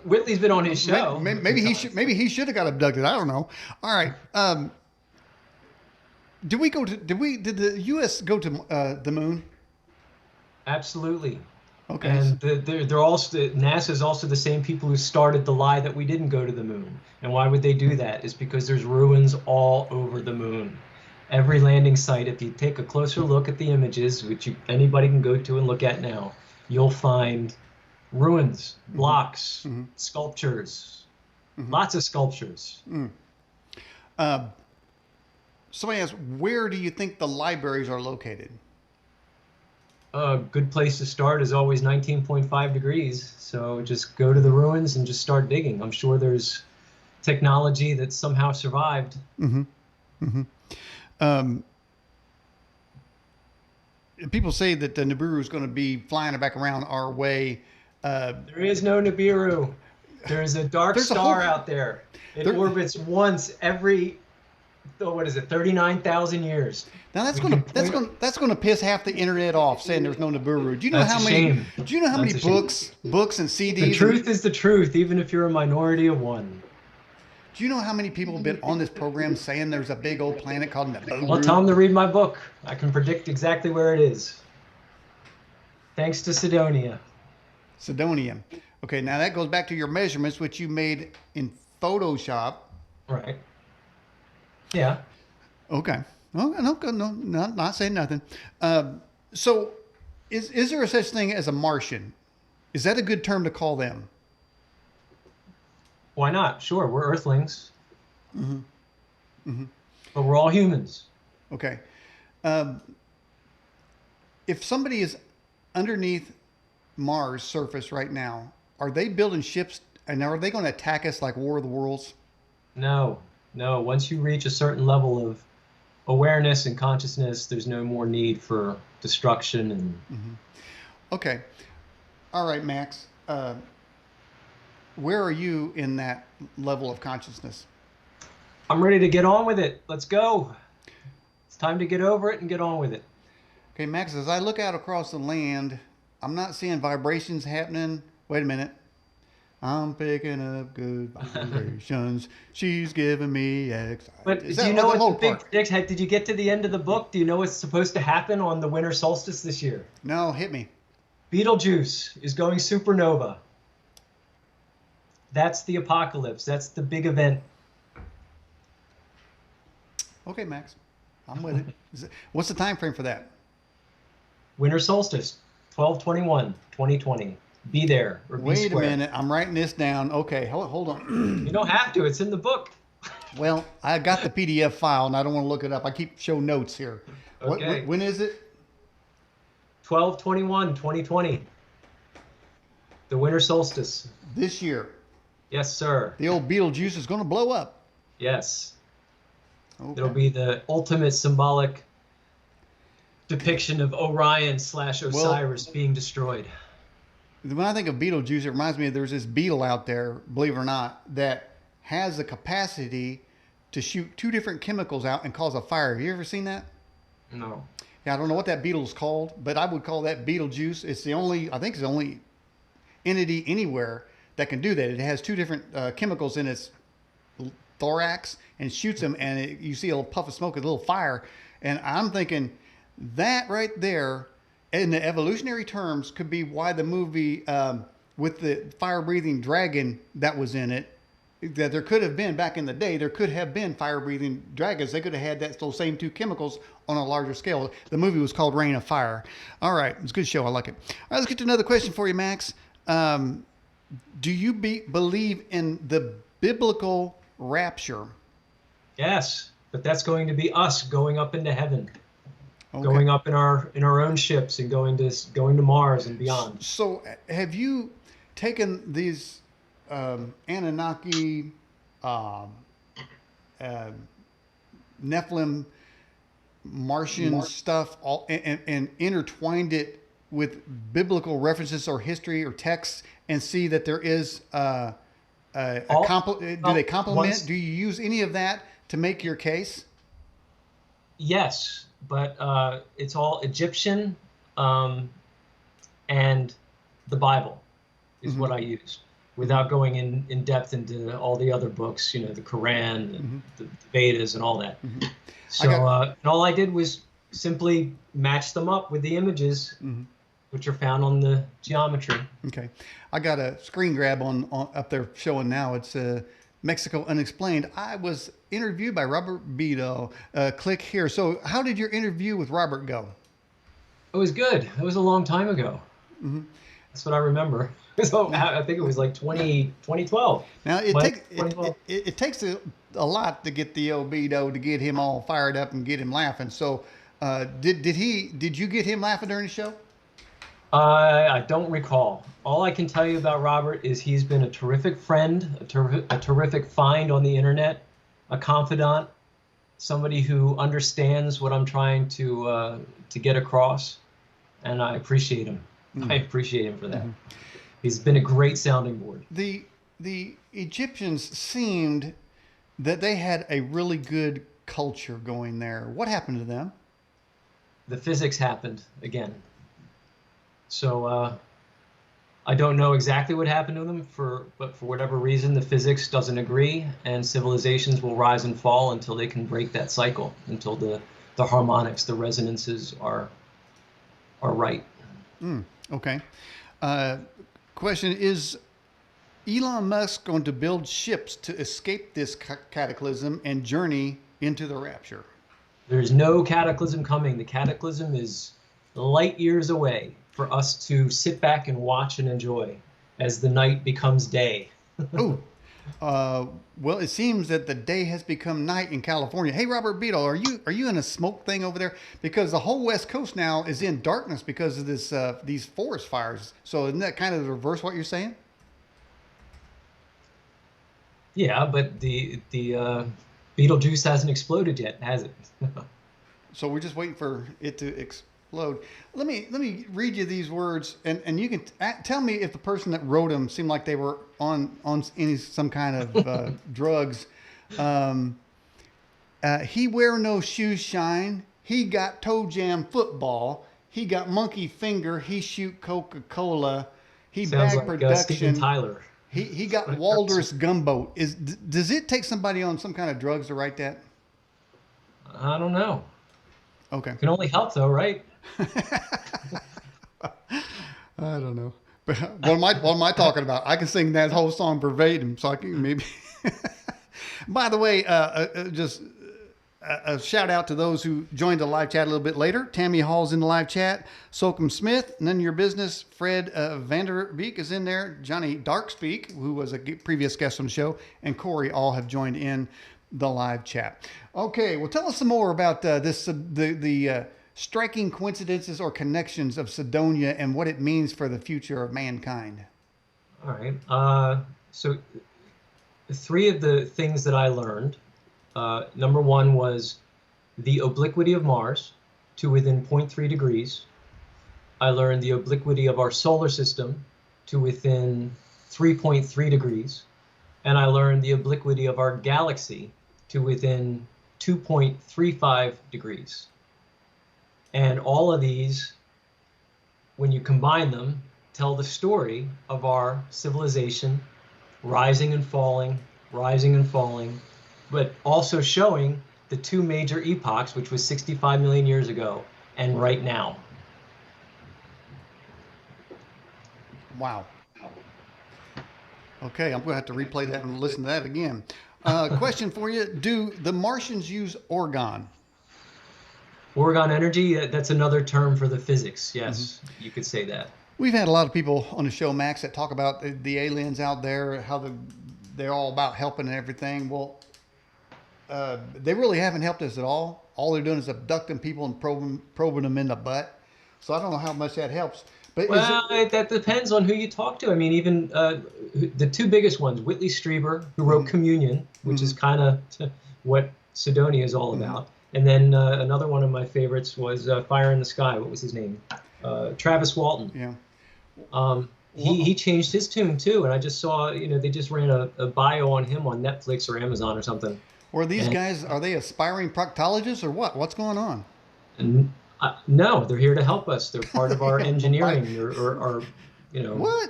Whitley's been on his show. Maybe he should have got abducted. I don't know. All right. Did the U.S. go to the moon? Absolutely. Okay. And they're also, NASA's also the same people who started the lie that we didn't go to the moon. And why would they do that? Is because there's ruins all over the moon. Every landing site, if you take a closer look at the images, which anybody can go to and look at now, you'll find ruins, blocks, mm-hmm. sculptures, mm-hmm. lots of sculptures. Mm. Somebody asked, where do you think the libraries are located? A good place to start is always 19.5 degrees. So just go to the ruins and just start digging. I'm sure there's technology that somehow survived. Mm-hmm. Mm-hmm. People say that the Nibiru is going to be flying back around our way. There is no Nibiru. There's a dark star out there. It orbits once every, 39,000 years. Now that's going to piss half the internet off, saying there's no Nibiru. Do you know how many? Do you know how many books and CDs? The truth is the truth, even if you're a minority of one. Do you know how many people have been on this program saying there's a big old planet called Nibiru? Well, tell them to read my book. I can predict exactly where it is. Thanks to Cydonia. Cydonia. Okay, now that goes back to your measurements, which you made in Photoshop. Right. Yeah. Okay. Oh, no, not saying nothing. So, is there a such thing as a Martian? Is that a good term to call them? Why not? Sure, we're Earthlings. Mm-hmm. Mm-hmm. But we're all humans. Okay. If somebody is underneath Mars' surface right now, are they building ships and are they going to attack us like War of the Worlds? No. Once you reach a certain level of awareness and consciousness, there's no more need for destruction. And mm-hmm. Okay. All right, Max. Where are you in that level of consciousness? I'm ready to get on with it. Let's go. It's time to get over it and get on with it. Okay, Max, as I look out across the land, I'm not seeing vibrations happening. Wait a minute. I'm picking up good vibrations. She's giving me excitement. But do you know what the big prediction? Did you get to the end of the book? Do you know what's supposed to happen on the winter solstice this year? No, hit me. Betelgeuse is going supernova. That's the apocalypse. That's the big event. Okay, Max. I'm with it. What's the time frame for that? Winter solstice, 12/21/2020. Be there or be Wait square. a minute. I'm writing this down. Okay, hold on. You don't have to. It's in the book. Well, I got the PDF file, and I don't want to look it up. I keep showing notes here. Okay. When is it? 12/21/2020. The winter solstice. This year. Yes, sir. The old Beetlejuice is going to blow up. Yes. Okay. It'll be the ultimate symbolic depiction of Orion/Osiris being destroyed. When I think of Beetlejuice, it reminds me there's this beetle out there, believe it or not, that has the capacity to shoot 2 different chemicals out and cause a fire. Have you ever seen that? No. Yeah, I don't know what that beetle's called, but I would call that Beetlejuice. I think it's the only entity anywhere that can do that. It has two different chemicals in its thorax and shoots them, and you see a little puff of smoke, a little fire. And I'm thinking that right there, in the evolutionary terms, could be why the movie with the fire-breathing dragon that was in it, that there could have been back in the day, there could have been fire-breathing dragons. They could have had those same two chemicals on a larger scale. The movie was called Reign of Fire. All right, it's a good show. I like it. All right, let's get to another question for you, Max. Do you believe in the biblical rapture? Yes, but that's going to be us going up into heaven, Okay. going up in our own ships and going to Mars and beyond. So, have you taken these Anunnaki, Nephilim, Martian stuff, all and intertwined it with biblical references or history or texts, and see that there is do they complement? Do you use any of that to make your case? Yes, but it's all Egyptian, and the Bible is what I use, without going in depth into all the other books, the Quran, and the Vedas, and all that. So and all I did was simply match them up with the images, which are found on the geometry. Okay, I got a screen grab on up there showing now. It's Mexico Unexplained. I was interviewed by Robert Beadle. Click here. So how did your interview with Robert go? It was good. It was a long time ago. That's what I remember. So I think it was like 2012. Now it takes a lot to get the old Beadle, to get him all fired up and get him laughing. So did you get him laughing during the show? I don't recall. All I can tell you about Robert is he's been a terrific friend, a terrific find on the internet, a confidant, somebody who understands what I'm trying to get across, and I appreciate him. I appreciate him for that. He's been a great sounding board. The Egyptians seemed that they had a really good culture going there. What happened to them? The physics happened again. So I don't know exactly what happened to them, but for whatever reason, the physics doesn't agree, and civilizations will rise and fall until they can break that cycle, until the harmonics, the resonances are right. Okay. Question, is Elon Musk going to build ships to escape this cataclysm and journey into the rapture? There's no cataclysm coming. The cataclysm is light years away for us to sit back and watch and enjoy as the night becomes day. Oh, well, it seems that the day has become night in California. Hey, Robert Beadle, are you in a smoke thing over there? Because the whole West Coast now is in darkness because of this these forest fires. So isn't that kind of the reverse what you're saying? Yeah, but the Beetlejuice hasn't exploded yet, has it? So we're just waiting for it to explode. Let me read you these words, and you can tell me if the person that wrote them seemed like they were on some kind of drugs. He wear no shoes shine. He got toe jam football. He got monkey finger. He shoot Coca-Cola. He Sounds bag like production. Steven Tyler. He got Walrus Gumbo. Does it take somebody on some kind of drugs to write that? I don't know. Okay. Can only help though, right? I don't know. But what am I talking about? I can sing that whole song verbatim, so I can maybe. By the way, just a shout out to those who joined the live chat a little bit later. Tammy Hall's in the live chat. Solcombe Smith, None of Your Business. Fred Vanderbeek is in there. Johnny Darkspeak, who was a previous guest on the show, and Corey all have joined in the live chat. Okay, well, tell us some more about the striking coincidences or connections of Cydonia and what it means for the future of mankind. All right. So 3 of the things that I learned. Number 1 was the obliquity of Mars to within 0.3 degrees. I learned the obliquity of our solar system to within 3.3 degrees. And I learned the obliquity of our galaxy to within 2.35 degrees. And all of these, when you combine them tell the story of our civilization rising and falling, but also showing the two major epochs, which was 65 million years ago and right now. Wow. Okay, I'm going to have to replay that and listen to that again. Question for you. Do the Martians use orgone? Orgone energy, that's another term for the physics. Yes, you could say that. We've had a lot of people on the show, Max, that talk about the aliens out there, how they're all about helping and everything. Well, they really haven't helped us at all. All they're doing is abducting people and probing them in the butt. So I don't know how much that helps. But that depends on who you talk to. I mean, even the two biggest ones, Whitley Strieber, who wrote Communion, which is kind of what Cydonia is all about. And then another one of my favorites was Fire in the Sky. What was his name? Travis Walton. Yeah. He changed his tune too, and I just saw, they just ran a bio on him on Netflix or Amazon or something. Or these guys, are they aspiring proctologists or what? What's going on? And no, they're here to help us. They're part of our engineering, or What?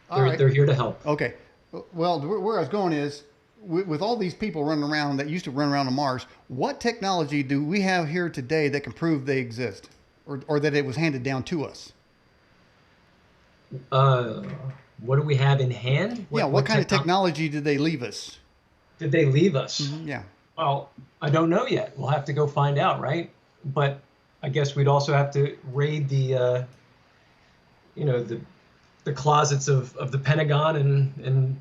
They're here to help. Okay. Well, where I was going is, with all these people running around that used to run around on Mars, what technology do we have here today that can prove they exist, or that it was handed down to us? What do we have in hand? What kind of technology did they leave us? Did they leave us? Yeah. Well, I don't know yet. We'll have to go find out, right? But I guess we'd also have to raid the closets of the Pentagon and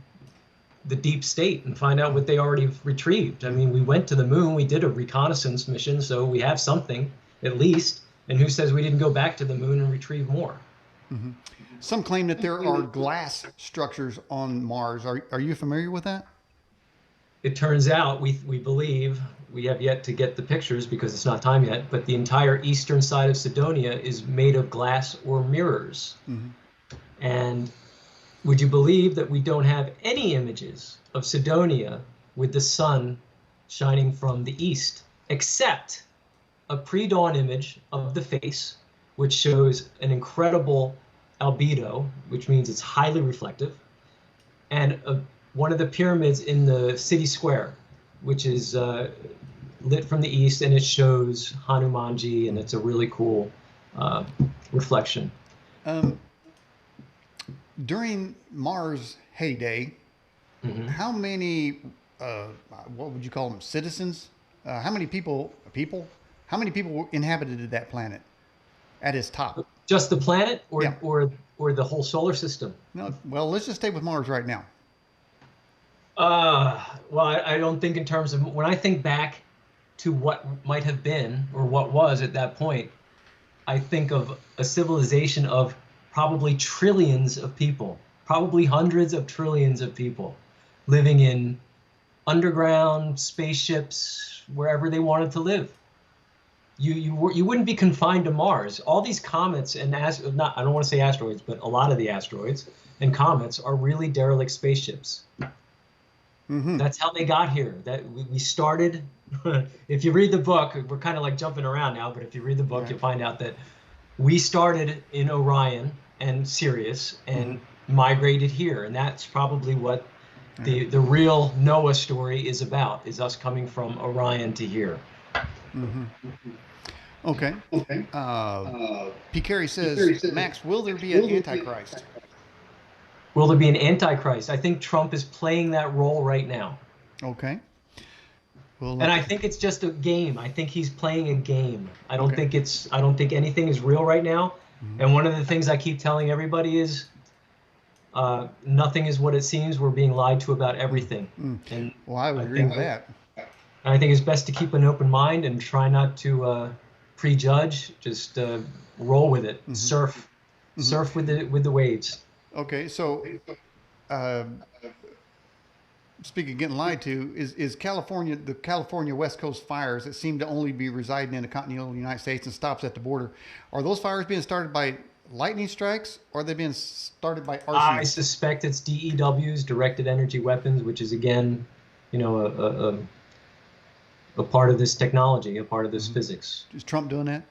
the deep state and find out what they already retrieved. I mean, we went to the moon, we did a reconnaissance mission, so we have something at least. And who says we didn't go back to the moon and retrieve more? Mm-hmm. Some claim that there are glass structures on Mars. Are you familiar with that? It turns out, we believe, we have yet to get the pictures because it's not time yet, but the entire eastern side of Cydonia is made of glass or mirrors. And would you believe that we don't have any images of Cydonia with the sun shining from the east, except a pre-dawn image of the face, which shows an incredible albedo, which means it's highly reflective, and one of the pyramids in the city square, which is lit from the east, and it shows Hanumanji, and it's a really cool reflection. During Mars' heyday, how many, what would you call them, citizens? How many people inhabited that planet at its top? Just the planet, or the whole solar system? No. Well, let's just stay with Mars right now. Well, I don't think in terms of, when I think back to what might have been or what was at that point, I think of a civilization of probably trillions of people, probably hundreds of trillions of people living in underground spaceships, wherever they wanted to live. You wouldn't be confined to Mars. All these comets and I don't want to say asteroids, but a lot of the asteroids and comets are really derelict spaceships. That's how they got here. That we started. If you read the book, we're kind of like jumping around now, but if you read the book, you'll find out that we started in Orion and Sirius and migrated here, and that's probably what the real Noah story is about: is us coming from Orion to here. Okay. P. Carey says, Max, will there be an Antichrist? Will there be an Antichrist? I think Trump is playing that role right now. Okay. And I think it's just a game. I think he's playing a game. I don't think anything is real right now. And one of the things I keep telling everybody is nothing is what it seems. We're being lied to about everything. And well, I would agree with that. And I think it's best to keep an open mind and try not to prejudge. Just roll with it. Surf with the waves. Okay, so speaking of getting lied to, is California, the California West Coast fires that seem to only be residing in the continental United States and stops at the border, are those fires being started by lightning strikes, or are they being started by arsonists? I suspect it's DEWs, directed energy weapons, which is again, a part of this technology, a part of this physics. Is Trump doing that?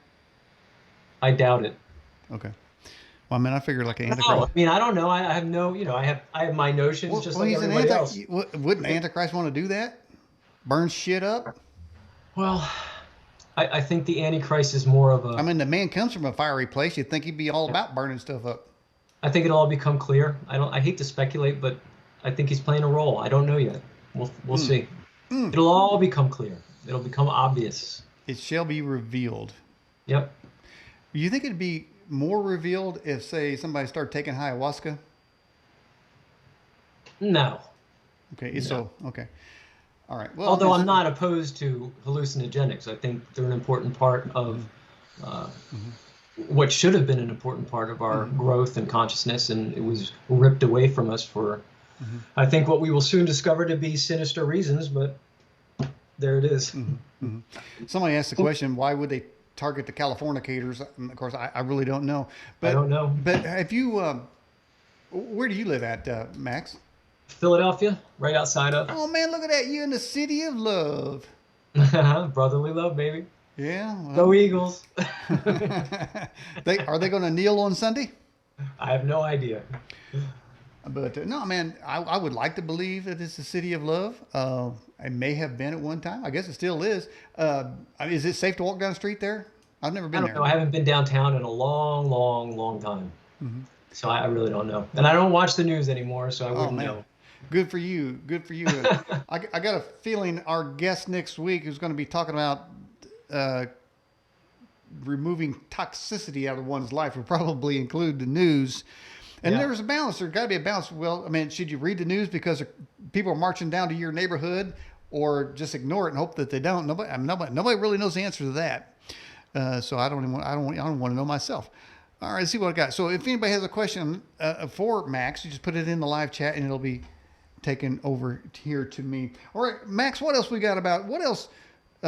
I doubt it. Okay. Well, I mean, I figured like an No, Antichrist. I mean, I don't know. I have no, I have my notions just like He's an everybody else. Wouldn't Antichrist want to do that? Burn shit up? Well, I think the Antichrist is more of I a. mean, the man comes from a fiery place. You'd think he'd be all about burning stuff up. I think it'll all become clear. I hate to speculate, but I think he's playing a role. I don't know yet. We'll see. It'll all become clear. It'll become obvious. It shall be revealed. Yep. You think it'd be more revealed if, say, somebody started taking ayahuasca? No. Okay, so okay, all right. Well, Although I'm not opposed to hallucinogenics, I think they're an important part of what should have been an important part of our growth and consciousness, and it was ripped away from us for, I think, what we will soon discover to be sinister reasons. But there it is. Somebody asked the question, why would they target the Californicators? And of course, I really don't know. But I don't know. But if you, where do you live at, Max? Philadelphia, right outside of. Oh man, look at that! You in the city of love. Brotherly love, baby. Yeah. Go Eagles. Are they going to kneel on Sunday? I have no idea. But no, man, I would like to believe that it's the city of love. It may have been at one time. I guess it still is. Is it safe to walk down the street there? I've never been there. I haven't been downtown in a long, long, long time. So I really don't know. And I don't watch the news anymore, so I wouldn't know. Good for you. Good for you. I got a feeling our guest next week is going to be talking about removing toxicity out of one's life will probably include the news. And there's a balance. There's got to be a balance. Well, I mean, should you read the news because people are marching down to your neighborhood, or just ignore it and hope that they don't? Nobody really knows the answer to that. So I don't want to know myself. All right, let's see what I got. So if anybody has a question for Max, you just put it in the live chat and it'll be taken over here to me. All right, Max, what else we got what else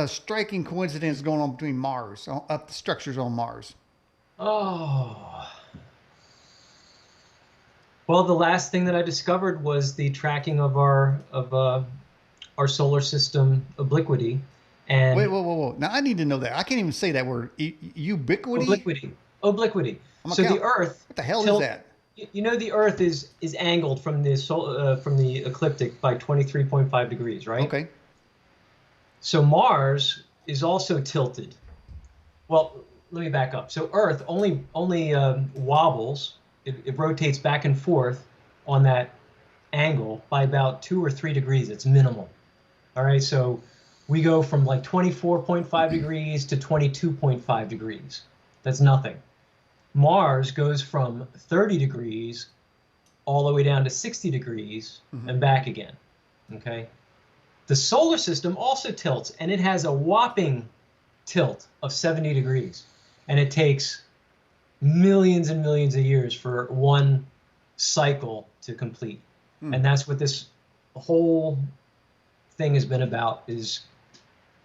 striking coincidence going on between Mars, up the structures on Mars? Oh. Well, the last thing that I discovered was the tracking of our solar system obliquity. And wait, whoa. Now I need to know that. I can't even say that word. Ubiquity? Obliquity. So the Earth. What the hell is that? You know, the Earth is angled from the ecliptic by 23.5 degrees, right? Okay. So Mars is also tilted. Well, let me back up. So Earth only wobbles. It rotates back and forth on that angle by about 2 or 3 degrees. It's minimal. All right. So we go from like 24.5 degrees to 22.5 degrees. That's nothing. Mars goes from 30 degrees all the way down to 60 degrees and back again. Okay. The solar system also tilts, and it has a whopping tilt of 70 degrees. And it takes millions and millions of years for one cycle to complete. And that's what this whole thing has been about, is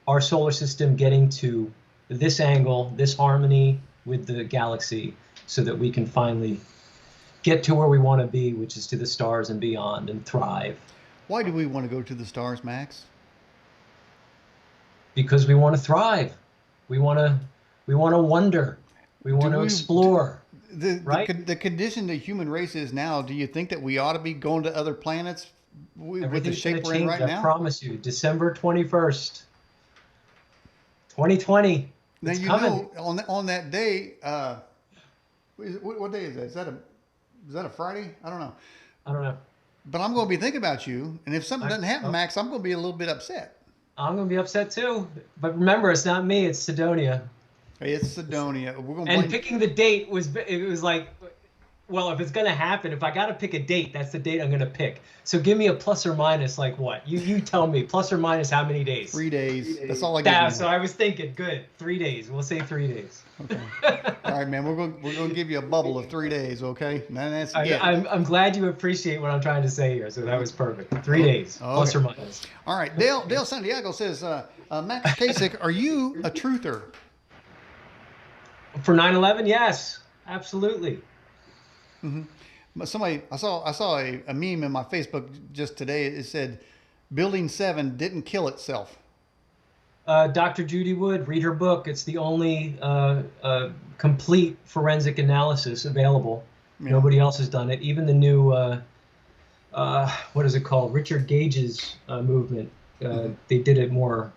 our solar system getting to this angle, this harmony with the galaxy, so that we can finally get to where we want to be, which is to the stars and beyond, and thrive. Why do we want to go to the stars, Max? Because we want to thrive. We want to wonder. We want to explore. Right? The condition the human race is now, do you think that we ought to be going to other planets with the shape we're in right now? I promise you, December 21st, 2020. Now, it's coming. on that day, what day is that? Is that a Friday? I don't know. But I'm going to be thinking about you, and if something doesn't happen, Max, I'm going to be a little bit upset. I'm going to be upset too. But remember, it's not me, it's Cydonia. It's Cydonia. And picking the date was like, well, if it's going to happen, if I got to pick a date, that's the date I'm going to pick. So give me a plus or minus, like what? You tell me, plus or minus how many days? 3 days. That's all I got. So I was thinking, good, 3 days. We'll say 3 days. Okay. All right, man. We're going to give you a bubble of 3 days, okay? I'm glad you appreciate what I'm trying to say here. So that was perfect. 3 days, plus or minus. All right. Dale Santiago says, Max Kasich, are you a truther? For 9/11, yes, absolutely. But I saw a meme in my Facebook just today. It said, "Building 7 didn't kill itself." Dr. Judy Wood, read her book. It's the only complete forensic analysis available. Yeah. Nobody else has done it. Even the new, what is it called? Richard Gage's movement. They did it more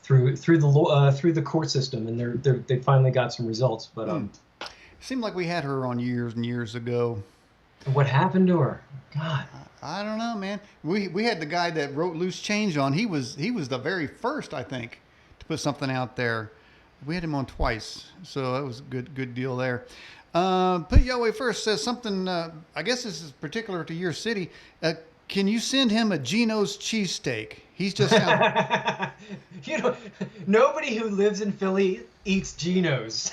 through the court system, and they finally got some results. But seemed like we had her on years and years ago. what happened to her? God. I don't know, man. We had the guy that wrote Loose Change on. He was the very first, I think, to put something out there. We had him on twice, so that was a good deal there. Put Yahweh First says something. I guess this is particular to your city. Can you send him a Geno's cheesesteak? He's just nobody who lives in Philly eats Geno's.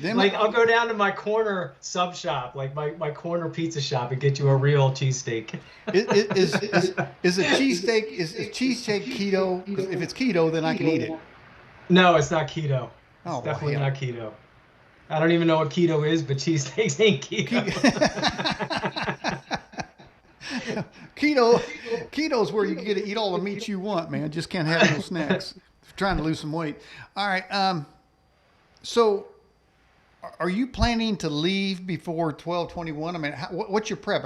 Like, I'll go down to my corner sub shop, like my corner pizza shop, and get you a real cheesesteak. Is a cheesesteak is cheesesteak keto? If it's keto, then I can eat it. No, it's not keto. Oh, it's definitely not keto. I don't even know what keto is, but cheesesteaks ain't keto. Keto's where you get to eat all the meat you want, man. Just can't have no snacks. Trying to lose some weight. All right. So are you planning to leave before 12/21? I mean, what's your prep?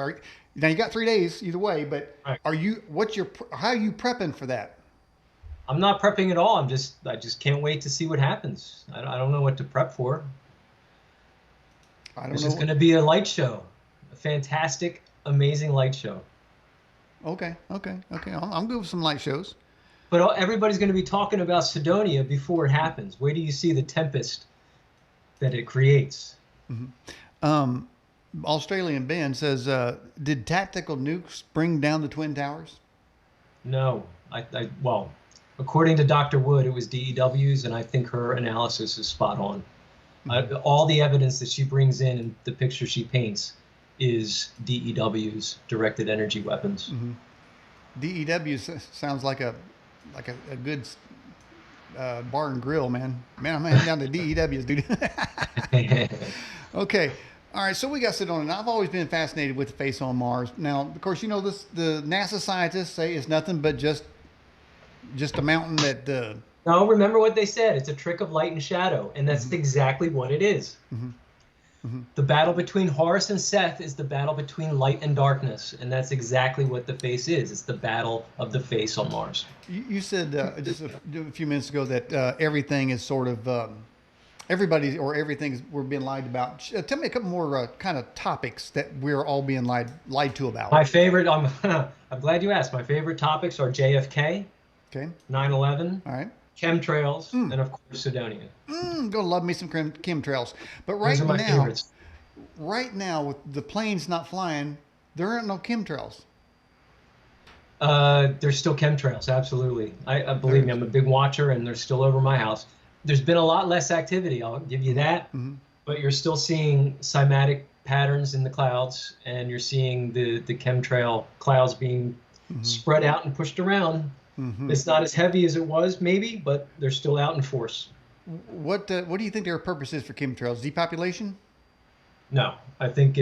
Now you got 3 days either way, but right. How are you prepping for that? I'm not prepping at all. I just can't wait to see what happens. I don't know what to prep for. It's just going to be a light show, a fantastic, amazing light show. Okay. I'm good with some light shows. But everybody's going to be talking about Cydonia before it happens. Where do you see the tempest that it creates? Mm-hmm. Australian Ben says, did tactical nukes bring down the Twin Towers? No. Well, according to Dr. Wood, it was DEWs, and I think her analysis is spot on. Mm-hmm. All the evidence that she brings in and the picture she paints is DEWs, directed energy weapons. Mm-hmm. DEWs sounds like a good bar and grill, man. Man, I'm heading down to DEWs, dude. Okay. All right, so we got Cydonia. Now, I've always been fascinated with the face on Mars. Now, of course, you know this. The NASA scientists say it's nothing but just a mountain that. No, remember what they said. It's a trick of light and shadow, and that's exactly what it is. Mm-hmm. Mm-hmm. The battle between Horus and Seth is the battle between light and darkness, and that's exactly what the face is. It's the battle of the face on Mars. You said just a few minutes ago that everything is sort of everything we're being lied about. Tell me a couple more kind of topics that we're all being lied to about. My favorite, I'm glad you asked. My favorite topics are JFK, okay, 9/11, all right, chemtrails, and of course Cydonia. Gonna love me some chemtrails. But favorites. Right now, with the planes not flying, there aren't no chemtrails. There's still chemtrails, absolutely. I believe me, I'm a big watcher, and they're still over my house. There's been a lot less activity, I'll give you that. Mm-hmm. But you're still seeing cymatic patterns in the clouds, and you're seeing the chemtrail clouds being spread out and pushed around. Mm-hmm. It's not as heavy as it was, maybe, but they're still out in force. What do you think their purpose is for chemtrails? Depopulation? No, I think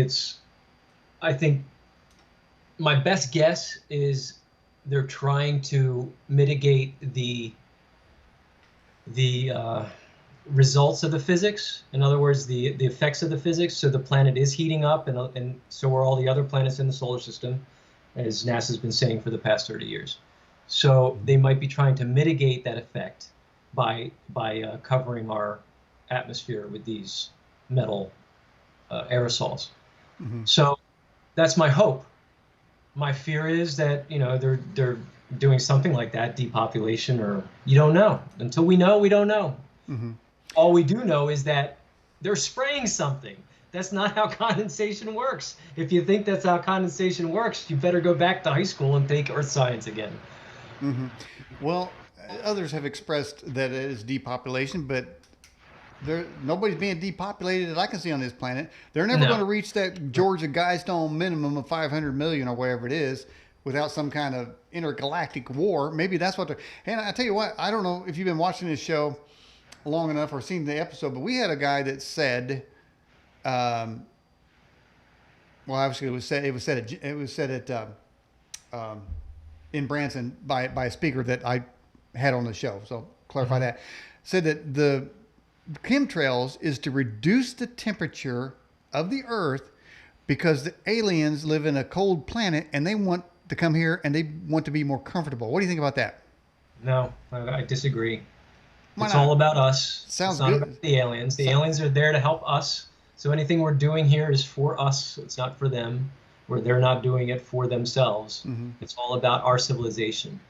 my best guess is they're trying to mitigate the results of the physics. In other words, the effects of the physics. So the planet is heating up, and so are all the other planets in the solar system, as NASA's been saying for the past 30 years. So they might be trying to mitigate that effect by covering our atmosphere with these metal aerosols. Mm-hmm. So that's my hope. My fear is that they're doing something like that, depopulation, or you don't know. Until we know, we don't know. Mm-hmm. All we do know is that they're spraying something. That's not how condensation works. If you think that's how condensation works, you better go back to high school and take earth science again. Mm-hmm. Well, others have expressed that it is depopulation, but nobody's being depopulated that I can see on this planet. They're never going to reach that Georgia Guidestone minimum of 500 million or whatever it is without some kind of intergalactic war. Maybe that's what they're... And I tell you what, I don't know if you've been watching this show long enough or seen the episode, but we had a guy that said, well, obviously it was said at in Branson by a speaker that I had on the show. So clarify that. Said that the chemtrails is to reduce the temperature of the Earth because the aliens live in a cold planet and they want to come here and they want to be more comfortable. What do you think about that? No, I disagree. Why It's not? all about us. Sounds it's not good. about the aliens. The aliens are there to help us. So anything we're doing here is for us. It's not for them. Where they're not doing it for themselves. It's all about our civilization.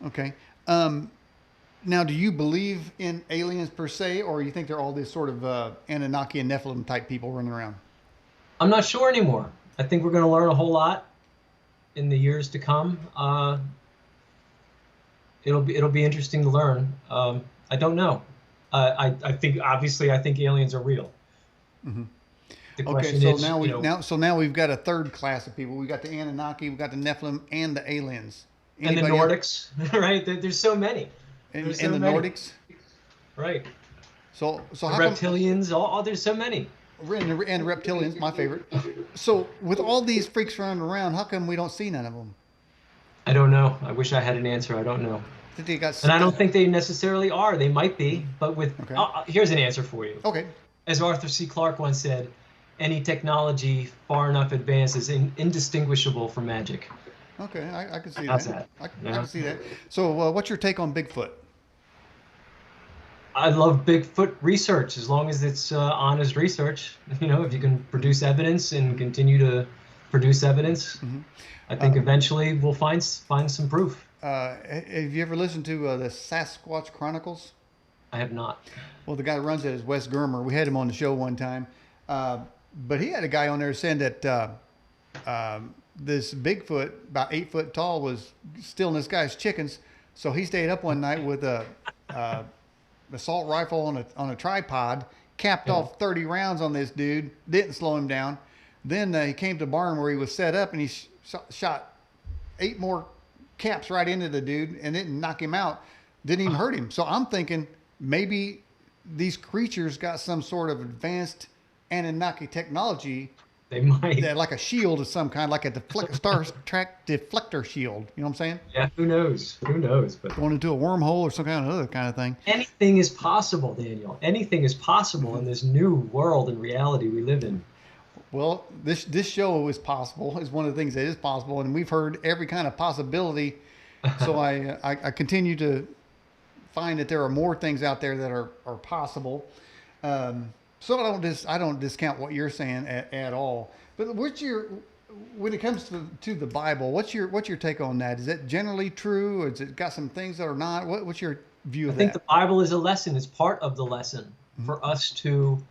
Okay. Now, do you believe in aliens per se, or you think they're all this sort of Anunnaki and Nephilim type people running around? I'm not sure anymore. I think we're going to learn a whole lot in the years to come. It'll be interesting to learn. I don't know. I think obviously I think aliens are real. The question so is, now we've got a third class of people. We've got the Anunnaki, we've got the Nephilim, and the aliens. And the Nordics, right? There's so many. And There's so the many. Nordics. Right. So The how reptilians, there's so many. and the reptilians, my favorite. So with all these freaks running around, how come we don't see none of them? I don't know. I wish I had an answer. I don't know. That they got And I don't think they necessarily are. They might be, but with here's an answer for you. Okay. As Arthur C. Clarke once said, any technology far enough advanced is indistinguishable from magic. Okay, I can see How's that. that? I can see that. So what's your take on Bigfoot? I love Bigfoot research as long as it's honest research. If you can produce evidence and continue to produce evidence, I think eventually we'll find some proof. Have you ever listened to the Sasquatch Chronicles? I have not. Well, the guy who runs it is Wes Germer. We had him on the show one time. But he had a guy on there saying that this Bigfoot, about 8 foot tall, was stealing this guy's chickens. So he stayed up one night with a assault rifle on a tripod, capped off 30 rounds on this dude, didn't slow him down. Then he came to the barn where he was set up and he shot 8 more caps right into the dude and didn't knock him out, didn't even hurt him. So I'm thinking maybe these creatures got some sort of advanced Anunnaki technology. They might. That, like a shield of some kind, like a Star Trek deflector shield. You know what I'm saying? Yeah, who knows? Who knows? But Going into a wormhole or some kind of other kind of thing. anything is possible, Daniel. Anything is possible in this new world and reality we live in. Well, this show is possible. Is one of the things that is possible, and we've heard every kind of possibility. So I continue to find that there are more things out there that are possible. So I don't discount what you're saying at all. But when it comes to the Bible, what's your take on that? Is that generally true, or has it got some things that are not? What's your view of that? I think the Bible is a lesson. It's part of the lesson for us to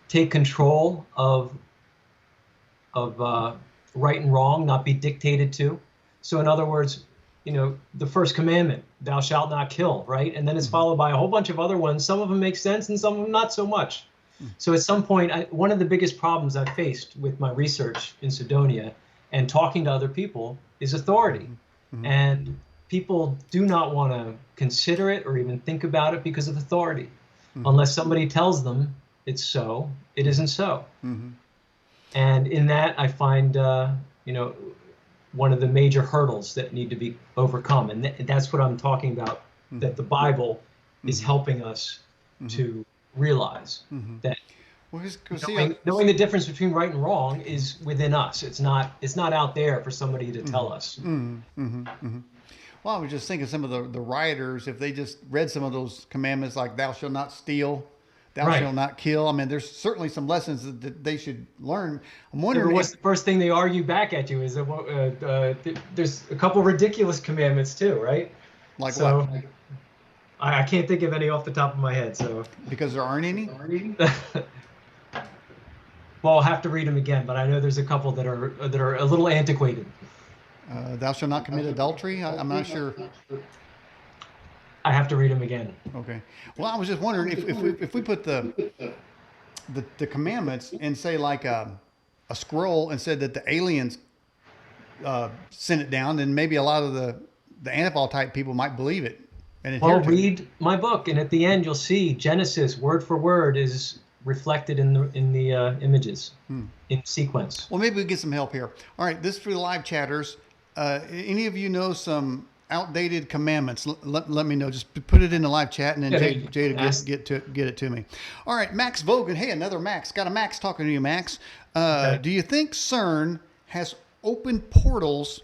take control of right and wrong, not be dictated to. So in other words, the first commandment, thou shalt not kill, right? And then it's followed by a whole bunch of other ones. Some of them make sense and some of them not so much. So at some point, one of the biggest problems I've faced with my research in Cydonia and talking to other people is authority. And people do not want to consider it or even think about it because of authority. Unless somebody tells them it's so, it isn't so. And in that, I find, one of the major hurdles that need to be overcome. And that's what I'm talking about, that the Bible is helping us to realize that knowing the difference between right and wrong is within us. It's not out there for somebody to tell us. Well, I was just thinking some of the rioters, if they just read some of those commandments like thou shalt not steal, thou shalt not kill. I mean, there's certainly some lessons that they should learn. I'm wondering what's the first thing they argue back at you is that there's a couple ridiculous commandments too, right? Like so, what? I can't think of any off the top of my head. So because there aren't any? Well, I'll have to read them again, but I know there's a couple that are a little antiquated. Thou shalt not commit adultery. I'm not sure. I have to read them again. Okay. Well, I was just wondering if we put the commandments and say like a scroll and said that the aliens sent it down, then maybe a lot of the Anthropol type people might believe it. And well, read my book, and at the end you'll see Genesis word for word is reflected in the images in sequence. Well, maybe we get some help here. All right, this is for the live chatters. Any of you know some outdated commandments? Let me know. Just put it in the live chat, and then Jay get it to me. All right, Max Vogan. Hey, another Max. Got a Max talking to you, Max. Do you think CERN has opened portals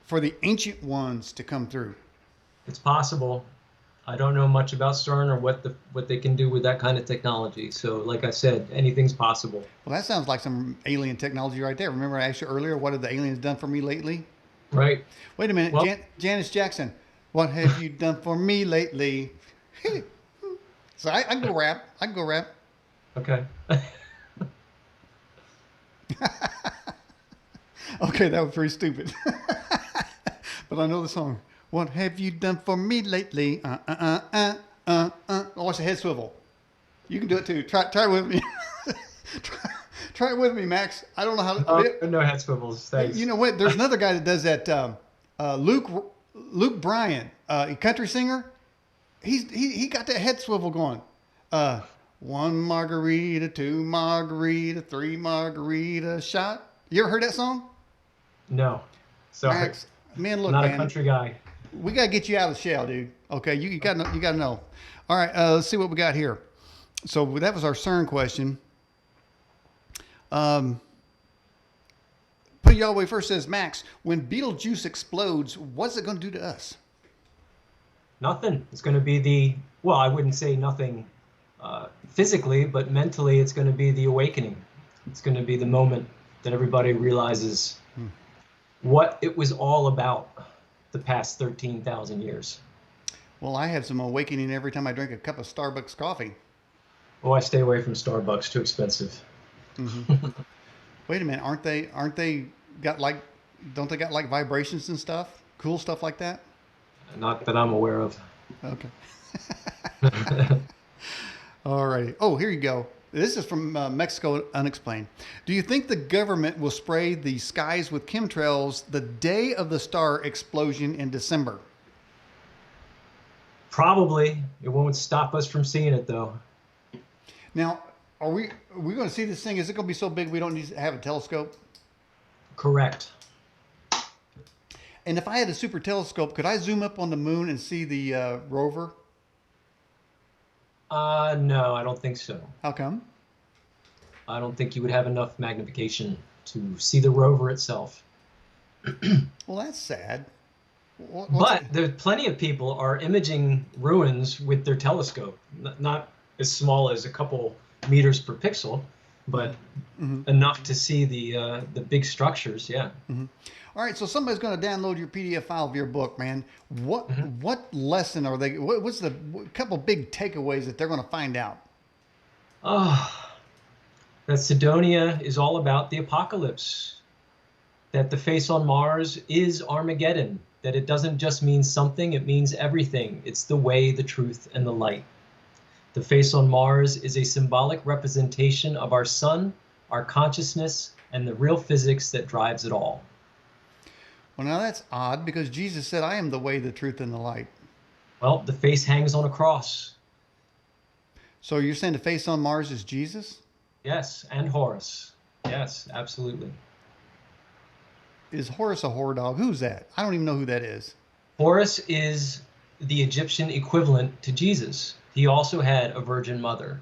for the ancient ones to come through? It's possible. I don't know much about CERN or what they can do with that kind of technology. So, like I said, anything's possible. Well, that sounds like some alien technology right there. Remember I asked you earlier, what have the aliens done for me lately? Right. Wait a minute, well, Janice Jackson, what have you done for me lately? So I can go rap. Okay. Okay, that was pretty stupid. But I know the song. What have you done for me lately? Oh, it's a head swivel. You can do it too. Try it with me. Try it with me, Max. I don't know how to. No head swivels. Thanks. You know what? There's another guy that does that. Luke Bryan, a country singer. He got that head swivel going. 1 margarita, 2 margarita, 3 margarita shot. You ever heard that song? No. Sorry. Max, man, look, not a country guy. We gotta get you out of the shell, dude. Okay, you gotta know. All right, let's see what we got here. So that was our CERN question. Put Yahweh first says, Max, when Betelgeuse explodes, what's it going to do to us? Nothing. It's going to be well, I wouldn't say nothing physically, but mentally it's going to be the awakening. It's going to be the moment that everybody realizes what it was all about the past 13,000 years. Well, I have some awakening every time I drink a cup of Starbucks coffee. Oh, I stay away from Starbucks. Too expensive. Mm-hmm. Wait a minute, aren't they got like, don't they got like vibrations and stuff, cool stuff like that? Not that I'm aware of. Okay. All right. Oh, here you go. This is from Mexico Unexplained. Do you think the government will spray the skies with chemtrails the day of the star explosion in December? Probably. It won't stop us from seeing it, though. Now, are we going to see this thing? Is it going to be so big we don't need to have a telescope? Correct. And if I had a super telescope, could I zoom up on the moon and see the rover? No, I don't think so. How come? I don't think you would have enough magnification to see the rover itself. Well, that's sad. But there's plenty of people are imaging ruins with their telescope. Not as small as a couple meters per pixel, but enough to see the big structures. Yeah. Mm-hmm. All right, so somebody's going to download your PDF file of your book, man. What lesson are they? What's the couple big takeaways that they're going to find out? That Cydonia is all about the apocalypse. That the face on Mars is Armageddon. That it doesn't just mean something; it means everything. It's the way, the truth, and the light. The face on Mars is a symbolic representation of our sun, our consciousness, and the real physics that drives it all. Well, now that's odd because Jesus said, I am the way, the truth, and the light. Well, the face hangs on a cross. So you're saying the face on Mars is Jesus? Yes, and Horus. Yes, absolutely. Is Horus a whore dog? Who's that? I don't even know who that is. Horus is the Egyptian equivalent to Jesus. He also had a virgin mother.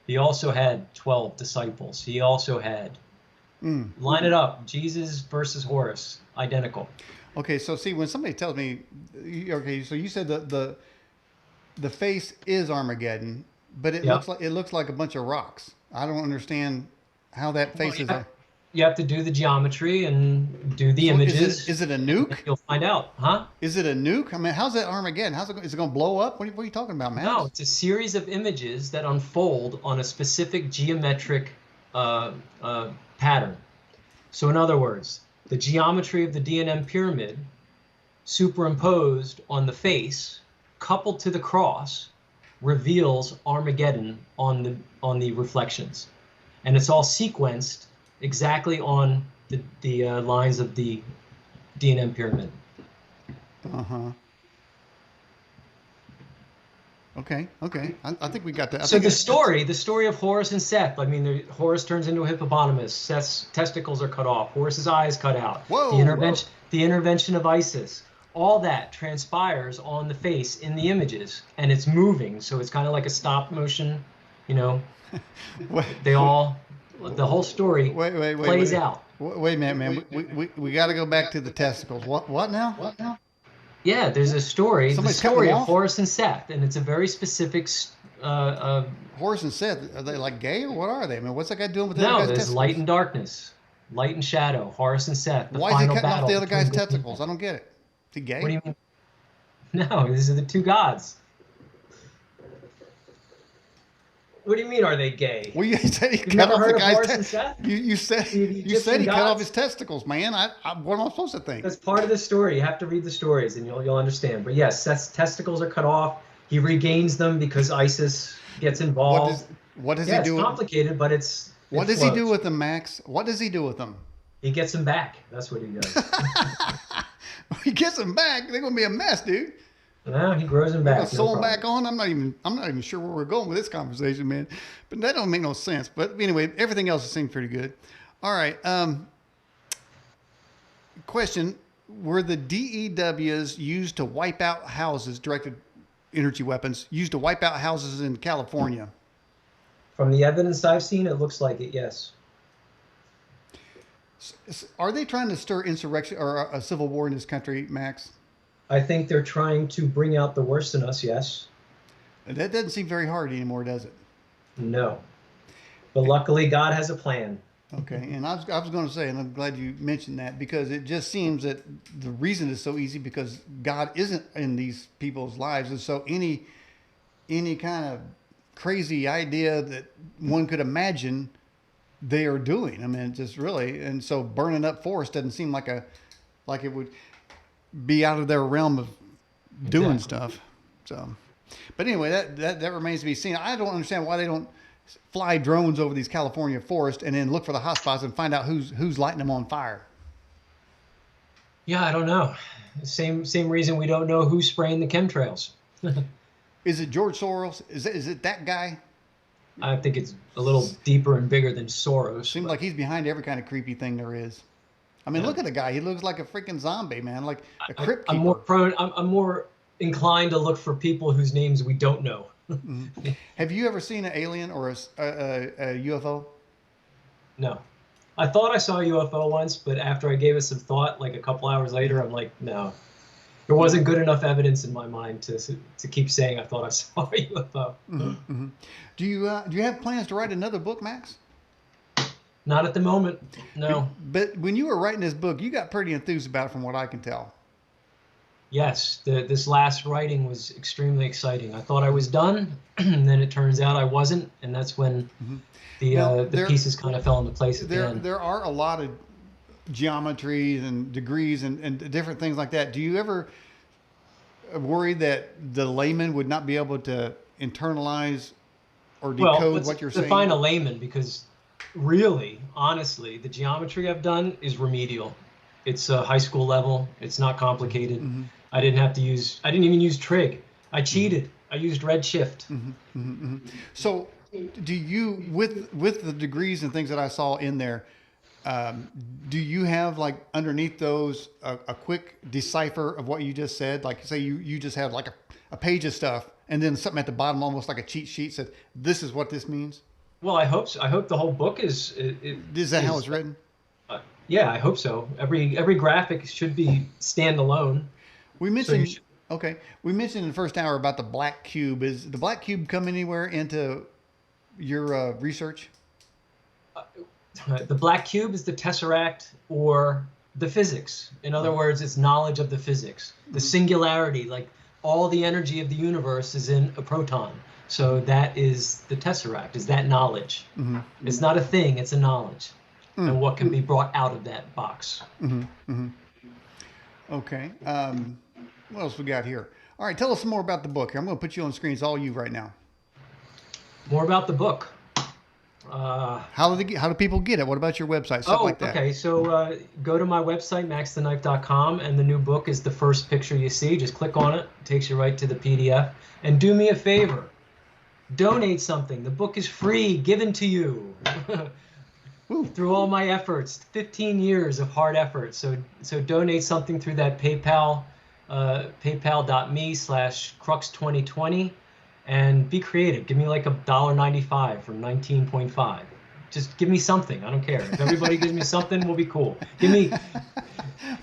He also had 12 disciples. He also had, line it up, Jesus versus Horus, identical. Okay, so see, when somebody tells me, okay, so you said the face is Armageddon, but it looks like a bunch of rocks. I don't understand how that face is. You have to do the geometry and do the images. Is it a nuke? You'll find out, huh? Is it a nuke? I mean, how's that Armageddon? Is it going to blow up? What are you talking about, man? No, it's a series of images that unfold on a specific geometric pattern. So in other words, the geometry of the D&M pyramid superimposed on the face, coupled to the cross, reveals Armageddon on the reflections. And it's all sequenced exactly on the lines of the D&M pyramid. Okay. I think we got that. So the story of Horus and Seth. I mean, Horus turns into a hippopotamus. Seth's testicles are cut off. Horus's eyes cut out. Whoa! The intervention of Isis. All that transpires on the face in the images, and it's moving. So it's kind of like a stop motion. You know, the whole story plays out. Wait a minute, man. We got to go back to the testicles. What now? Yeah, there's a story. Somebody's the story cutting of off? Horus and Seth, and it's a very specific. Horus and Seth, are they like gay or what are they? I mean, what's that guy doing with the other No, guy's there's testicles? light and darkness, light and shadow. Horus and Seth. The Why is he final cutting off battle the other guy's between good and testicles? I don't get it. Is he gay? What do you mean? No, these are the two gods. What do you mean? Are they gay? Well, you said he You've cut never off heard the of guy's Horus and Seth? You said The you said Egyptian he cut off gods? his testicles, man. What am I supposed to think? That's part of the story. You have to read the stories, and you'll understand. But yes, Seth's testicles are cut off. He regains them because Isis gets involved. What does he do? It's complicated, but it's. What does he do with them, Max? What does he do with them? He gets them back. That's what he does. He gets them back. They're gonna be a mess, dude. No, he grows them back. Sew them back on. I'm not even sure where we're going with this conversation, man. But that don't make no sense. But anyway, everything else seems pretty good. All right. Question: were the DEWs used to wipe out houses, directed energy weapons, used to wipe out houses in California? From the evidence I've seen, it looks like it. Yes. Are they trying to stir insurrection or a civil war in this country, Max? I think they're trying to bring out the worst in us. Yes. That doesn't seem very hard anymore, does it? No. But luckily, God has a plan. Okay, and I was going to say, and I'm glad you mentioned that, because it just seems that the reason it's so easy because God isn't in these people's lives, and so any kind of crazy idea that one could imagine they are doing. I mean, just really, and so burning up forests doesn't seem like it would be out of their realm of doing stuff. So, but anyway, that remains to be seen. I don't understand why they don't fly drones over these California forests and then look for the hotspots and find out who's lighting them on fire. Yeah, I don't know. Same reason we don't know who's spraying the chemtrails. Is it George Soros? Is it that guy? I think it's a little deeper and bigger than Soros. Seems like he's behind every kind of creepy thing there is. I mean, look at the guy. He looks like a freaking zombie, man. Like a crypt keeper. I'm more inclined to look for people whose names we don't know. Mm-hmm. Have you ever seen an alien or a UFO? No. I thought I saw a UFO once, but after I gave it some thought, like a couple hours later, I'm like, no. There wasn't good enough evidence in my mind to keep saying I thought I saw a UFO. Mm-hmm. Mm-hmm. Do you have plans to write another book, Max? Not at the moment, no. But when you were writing this book, you got pretty enthused about it from what I can tell. Yes, this last writing was extremely exciting. I thought I was done, and then it turns out I wasn't, and that's when the pieces kind of fell into place at the end. There are a lot of geometries and degrees and different things like that. Do you ever worry that the layman would not be able to internalize or decode what you're saying? Define a layman, because really, honestly, the geometry I've done is remedial. It's a high school level. It's not complicated. Mm-hmm. I didn't even use trig. I cheated. Mm-hmm. I used redshift. Mm-hmm. Mm-hmm. So do you, with the degrees and things that I saw in there, do you have like underneath those a quick decipher of what you just said? Like say you just have like a page of stuff and then something at the bottom, almost like a cheat sheet, said, this is what this means? Well, I hope so. I hope the whole book is that how it's written? Yeah, I hope so. Every graphic should be standalone. We mentioned We mentioned in the first hour about the black cube. Is the black cube come anywhere into your research? The black cube is the tesseract or the physics. In other words, it's knowledge of the physics. The singularity, like all the energy of the universe is in a proton. So that is the tesseract, is that knowledge. Mm-hmm. It's not a thing, it's a knowledge. Mm-hmm. And what can be brought out of that box. Mm-hmm. Mm-hmm. Okay. What else we got here? All right, tell us some more about the book here. I'm going to put you on the screen. It's all you right now. More about the book. How do people get it? What about your website? Stuff like that. Okay. So go to my website, maxtheknife.com, and the new book is the first picture you see. Just click on it. It takes you right to the PDF. And do me a favor. Donate something. The book is free, given to you. Through all my efforts, 15 years of hard effort. So donate something through that PayPal, paypal.me/crux2020, and be creative. Give me like $1.95 from 19.5. Just give me something. I don't care. If everybody gives me something, we'll be cool. Give me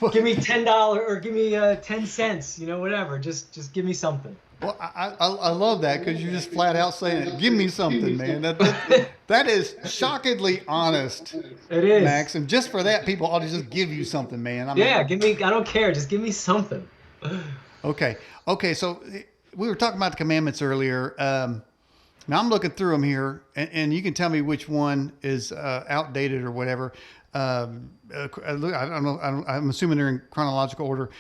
$10 or give me 10 cents. Whatever. Just give me something. Well, I love that because you're just flat out saying it. Give me something, man. That is shockingly honest. It is, Max. And just for that, people ought to just give you something, man. Give me. I don't care. Just give me something. Okay. So we were talking about the commandments earlier. Now I'm looking through them here, and you can tell me which one is outdated or whatever. I don't know. I'm assuming they're in chronological order.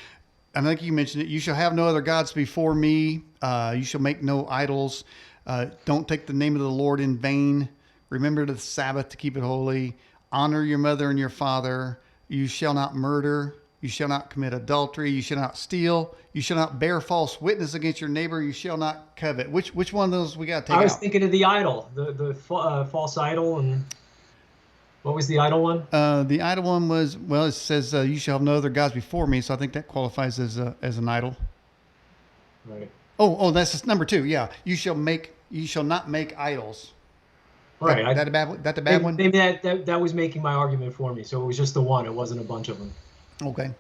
I think you mentioned it. You shall have no other gods before me. You shall make no idols. Don't take the name of the Lord in vain. Remember the Sabbath to keep it holy. Honor your mother and your father. You shall not murder. You shall not commit adultery. You shall not steal. You shall not bear false witness against your neighbor. You shall not covet. Which one of those we got to take out? I was thinking of the idol, the false idol, and what was the idol one? The idol one was, it says you shall have no other gods before me. So I think that qualifies as an idol. Right. Oh, that's number 2. Yeah, you shall not make idols. Right. That the bad one? Maybe that was making my argument for me. So it was just the one. It wasn't a bunch of them. Okay.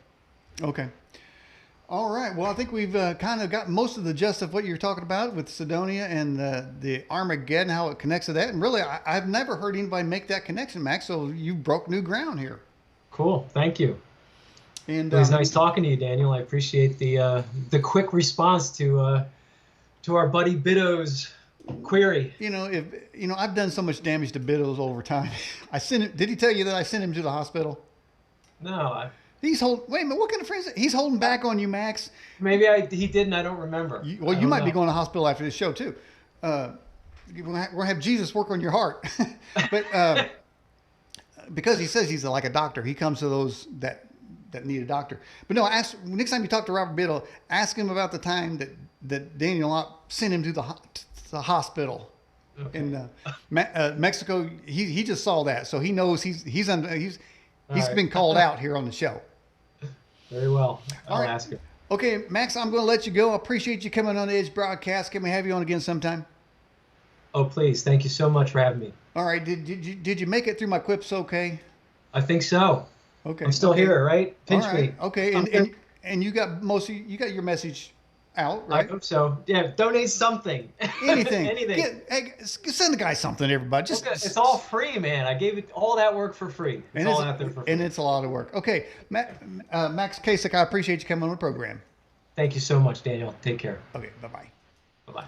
All right. Well, I think we've kind of got most of the gist of what you're talking about with Cydonia and the Armageddon, how it connects to that. And really, I've never heard anybody make that connection, Max. So you broke new ground here. Cool. Thank you. And it was nice talking to you, Daniel. I appreciate the quick response to our buddy Bido's query. I've done so much damage to Bido's over time. I sent him. Did he tell you that I sent him to the hospital? No. Wait a minute, what kind of friends? He's holding back on you, Max. Maybe he didn't. I don't remember. You might be going to the hospital after this show too. We're gonna have Jesus work on your heart, but because he says he's like a doctor, he comes to those that need a doctor. But no, next time you talk to Robert Biddle, ask him about the time that Daniel Ott sent him to the hospital. Okay. In Mexico. He just saw that, so he knows he's been called out here on the show. Very well. I'll ask him. Okay, Max, I'm going to let you go. I appreciate you coming on the Edge broadcast. Can we have you on again sometime? Oh, please. Thank you so much for having me. All right. Did you make it through my quips okay? I think so. Okay. I'm still here, right? Pinch me. Okay. And you got your message out, right? I hope so. Yeah, donate something. Anything. Anything. Send the guy something, everybody. It's all free, man. I gave it all that work for free. It's all out there for free. And it's a lot of work. Okay. Max Kasich, I appreciate you coming on the program. Thank you so much, Daniel. Take care. Okay. Bye-bye. Bye-bye.